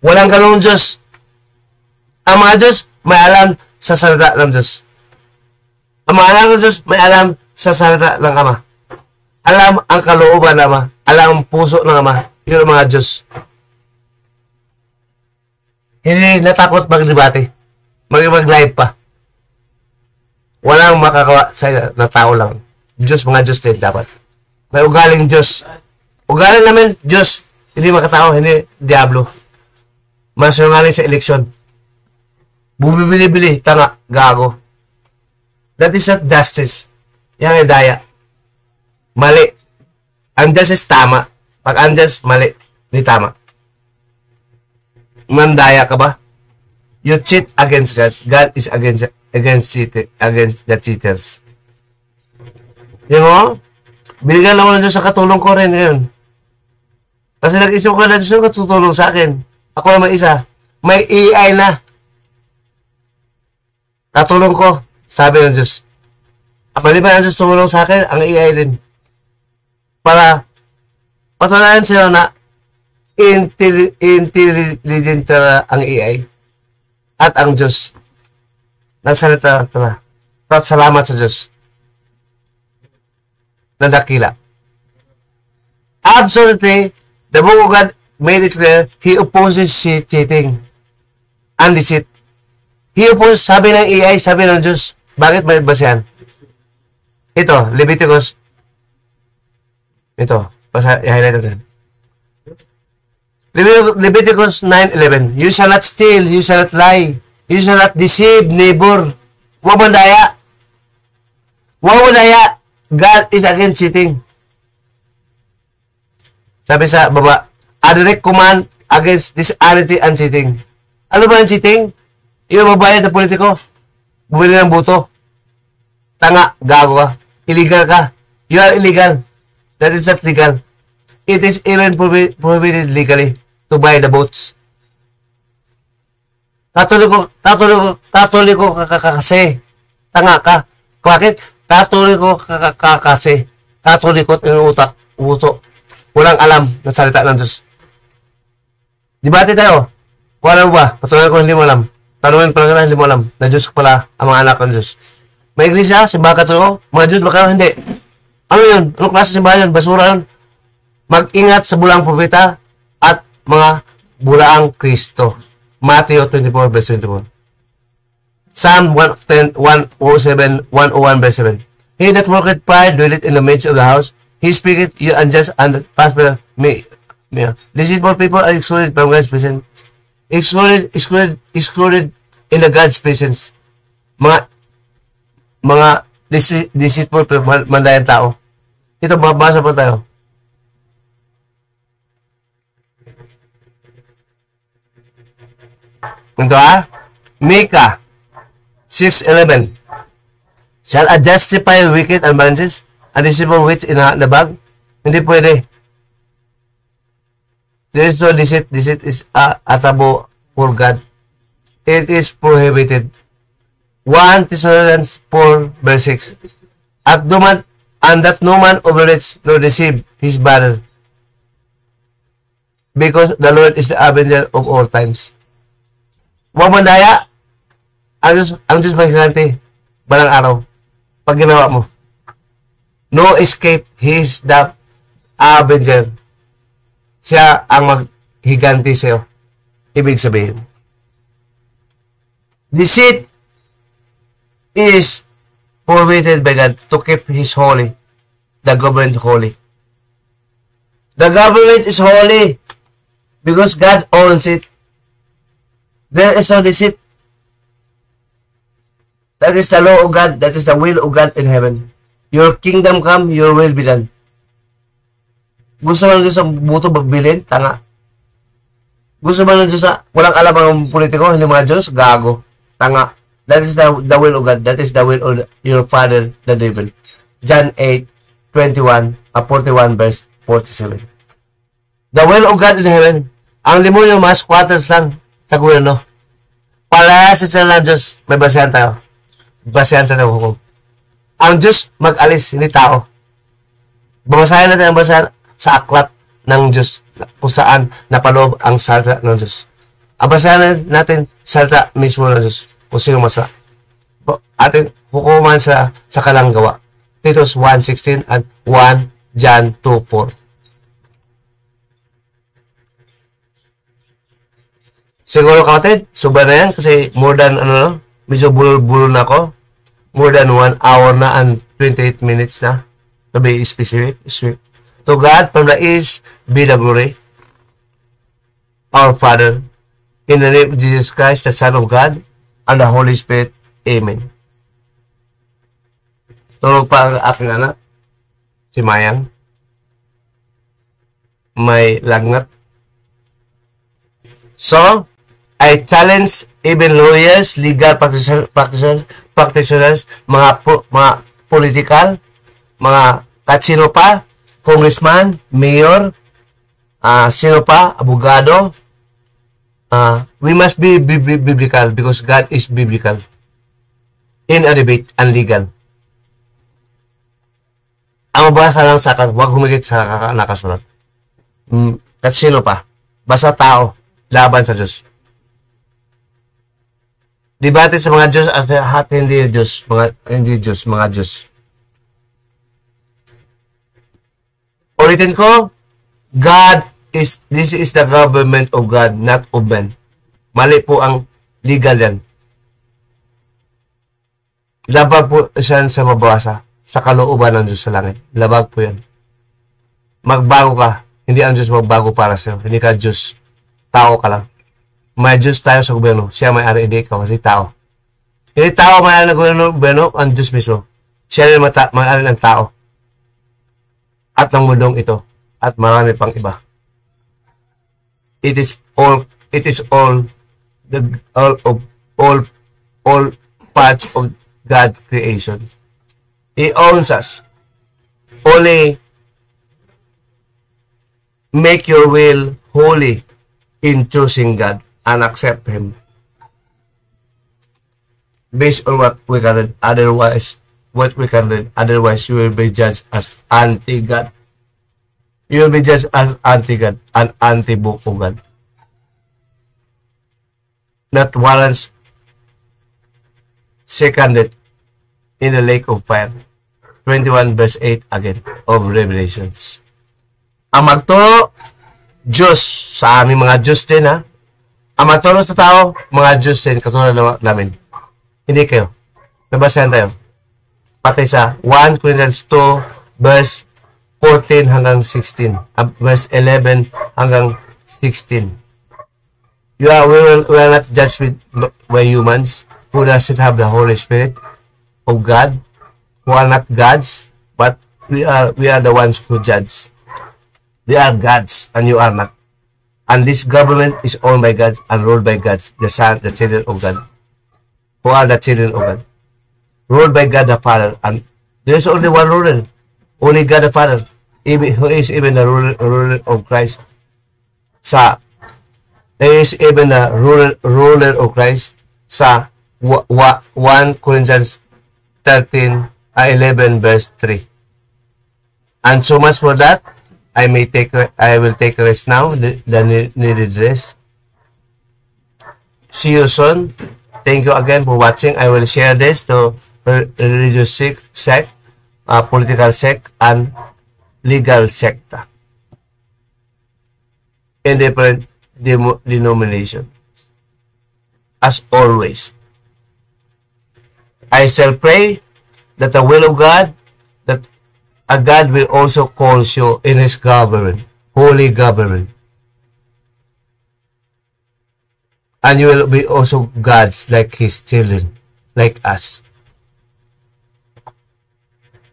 Walang ganung Diyos. Ang mga Diyos, may alam sa salita ng Diyos. Ang mga alam ng Diyos, may alam sa salita ng Ama. Alam ang kalooban ng Ama. Alam ang puso ng Ama. Yun ang mga Diyos. Hindi natakot mag-debate. Mag-live pa. Walang makakawa sa na tao lang. Diyos, mga Diyos din dapat. May ugaling Diyos. Ugaling namin, Diyos. Hindi makatao, hindi diablo. Masungaling sa eleksyon. Bumibili-bili, tanga, gago. That is not justice. Yan ay daya. Mali. Ang justice, tama. Pag ang justice, mali. Hindi tama. Mandaya ka ba? You cheat against God. God is against the cheaters. Yung mo? Binigyan lang ako ng Diyos sa katulong ko rin ngayon. Kasi nag-isip ko na Diyos yung katutulong sa akin. Ako naman isa. May AI na. Katulong ko. Sabi ng Diyos. Maliban ang Diyos tumulong sa akin, ang AI din. Para patunayan sila na intelligent ang AI at ang Diyos. Nagsalita na. Salamat sa Diyos. Na dakila. absolutely, the book of God made it clear, He opposes cheating and deceit. He opposes, sabi ng AI, sabi ng Diyos, bakit may basehan? Ito, Leviticus. Ito, i-highlight natin. Leviticus 9:11. You shall not steal, you shall not lie, you shall not deceive neighbor. Huwag mandaya. Huwag mandaya. God is against cheating. Sabi sa baba, a direct command against dishonesty and cheating. Ano ba ang cheating? Yung mabayad na politiko, bumili ng buto. Tanga, gago ka. Illegal ka. You are illegal. That is not legal. It is even prohibited legally to buy the votes. Katoliko ka kasi. Tanga ka. Bakit? Katoliko ka kasi. Katoliko yung utak, uso. Walang alam ng salita ng Diyos. Debate tayo. Kung alam mo ba? Patuloy ko hindi mo alam. Tanungin pala ka hindi mo alam. Na Diyos pala ang mga anak ng Diyos. May iglesia, simbahan katoliko. Mga Diyos baka hindi. Ano yun? Anong klase simbahan yun? Basura yun. Mag-ingat sa bulaang propeta at mga bulaang Kristo. Matthew 24 verse 24. Psalm 107, 101 verse 7. He that worketh pride dwelleth in the midst of the house. He speaketh you unjust and prosper me. Deceitful people are excluded from God's presence. Excluded in the God's presence. Mga deceitful people, mandayang tao. Ito, babasa pa tayo. Ito Micah 6:11. Shall I justify wicked and balances and deceitful wits in the bag? Hindi pwede. There is no deceit. Deceit is a taboo for God. It is prohibited. 1 Thessalonians 4 verse 6. And that no man overrates nor deceive his brother, because the Lord is the avenger of all times. Huwag mandaya. Ang Diyos maghiganti balang araw pag ginawa mo. No escape. He is the avenger. Siya ang maghiganti sa'yo. Ibig sabihin, deceit is prohibited by God to keep His holy. The government holy. The government is holy because God owns it. There is no deceit. That is the law of God. That is the will of God in heaven. Your kingdom come, your will be done. Gusto mo nang Diyos sa buto bagbilin? Tanga. Gusto mo nang Diyos sa walang alam ang politiko, hindi mga Diyos? Gago. Tanga. That is the will of God. That is the will of your father, the devil. John 8:41, 41 verse 47. The will of God in heaven. Ang demonyo mas quarters lang sa gobyerno. Palayasin sila ng Diyos. May basehan tayo. Basehan sa hukom. Ang Diyos mag-alis, hindi tao. Babasahin natin ang basehan sa aklat ng Diyos kung saan napaloob ang salita ng Diyos. Ang basehan natin salita mismo ng Diyos kung sino masama. Ating hukuman sa kalang gawa. Titus 1:16 at 1 John 2:4. Siguro kapatid, sobra na yan kasi more than medyo bulol-bulol na ako. More than 1 hour na and 28 minutes na. To be specific. To God from the east be the glory. Our Father, in the name of Jesus Christ, the Son of God, and the Holy Spirit. Amen. Tulog pa ang aking anak, si Mayang. May lagnat. So, I challenge even lawyers, legal practitioners, mga political, mga sino pa, congressman, mayor, sino pa, abogado. We must be biblical because God is biblical. In a debate and legal. Ang mabasa lang sa akin, huwag humigit sa nakasulat. At sino pa? Basta tao, laban sa Diyos. Debate sa mga Diyos at hindi Diyos, mga Diyos. Ulitin ko, This is the government of God, not of men. Mali po ang legal yan. Labag po siya sa mabasa, sa kalooban ng Diyos sa langit. Labag po yan. Magbago ka. Hindi ang Diyos magbago para sa'yo. Hindi ka Diyos. Tao ka lang. May Diyos tayo sa gobyerno. Siya may-ari, hindi ikaw. Hindi tao. Hindi tao may-ari ng gobyerno, ang Diyos mismo. Siya rin may-ari ng tao. At ng mundong ito. At marami pang iba. It is all parts of God's creation. He owns us. Only make your will holy in choosing God and accept Him. Based on what we can read, otherwise you will be judged as anti-God. You will be judged as anti-God and anti-book of God. Not once seconded in the lake of fire. 21 verse 8 again of Revelations. Ang magturo, Diyos, sa aming mga Diyos din ha. Ang magturo sa tao, mga Diyos din, katulad namin. Hindi kayo. Nabasahan tayo. Patay sa 1 Corinthians 2 verse 14 hanggang 16. Verse 11 hanggang 16. We are not judged by humans who doesn't have the Holy Spirit of God, who are not gods, but we are the ones who judge. They are gods, and you are not. And this government is owned by gods and ruled by gods, the children of God, who are the children of God. Ruled by God the Father, and there is only one ruler, only God the Father, who is even the ruler of Christ. There is even the ruler of Christ sa 1 Corinthians 11 verse 3. And so much for that, I will take rest now, the needed rest. See you soon. Thank you again for watching. I will share this to religious sect, political sect, and legal sector in different denomination. As always, I shall pray that the will of God, that a God will also call you in His government, holy government. And you will be also gods like His children, like us.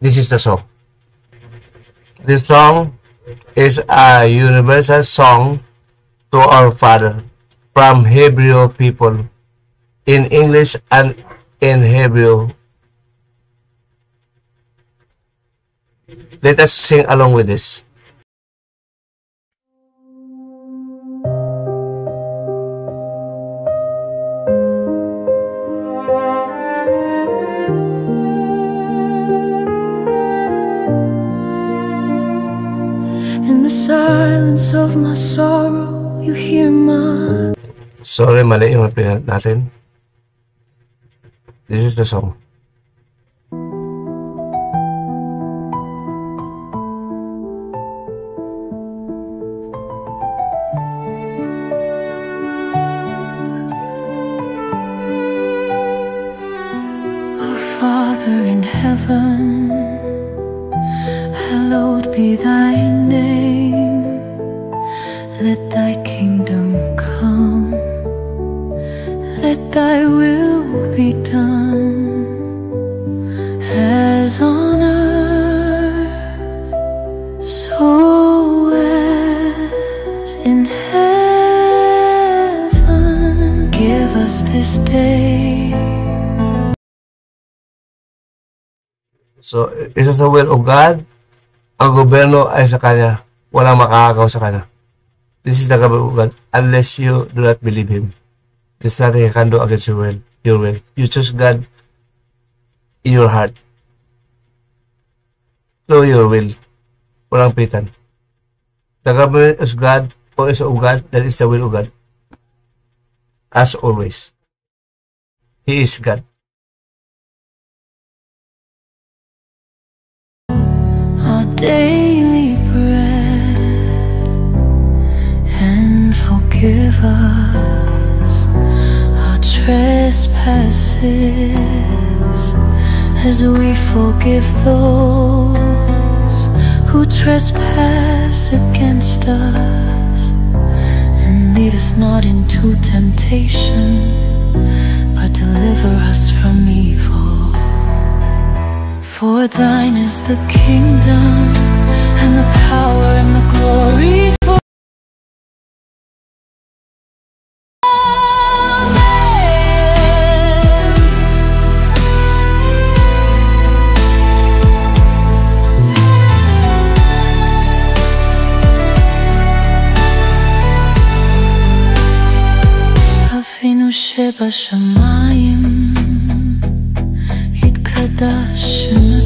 This is the song. This song is a universal song to our Father from Hebrew people in English and in Hebrew. Let us sing along with this. In the silence of my sorrow, you hear my... Sorry, mali yung pinat natin. This is the song. Our Father in heaven, hallowed be thy name. Let thy kingdom come. Let thy will be done, as on earth, so as in heaven. Give us this day. So, isa sa will of God, ang gobyerno ay sa Kanya. Walang makakagaw sa Kanya. This is the government of God, unless you do not believe Him. There's nothing you can do against your will. You choose God in your heart. So your will. Walang pitan. The government is God, or is of God, that is the will of God. As always. He is God. Our daily bread, forgive us our trespasses, as we forgive those who trespass against us. And lead us not into temptation, but deliver us from evil. For thine is the kingdom, and the power, and the glory forever. אבינו שבשמיים, יתקדש שמך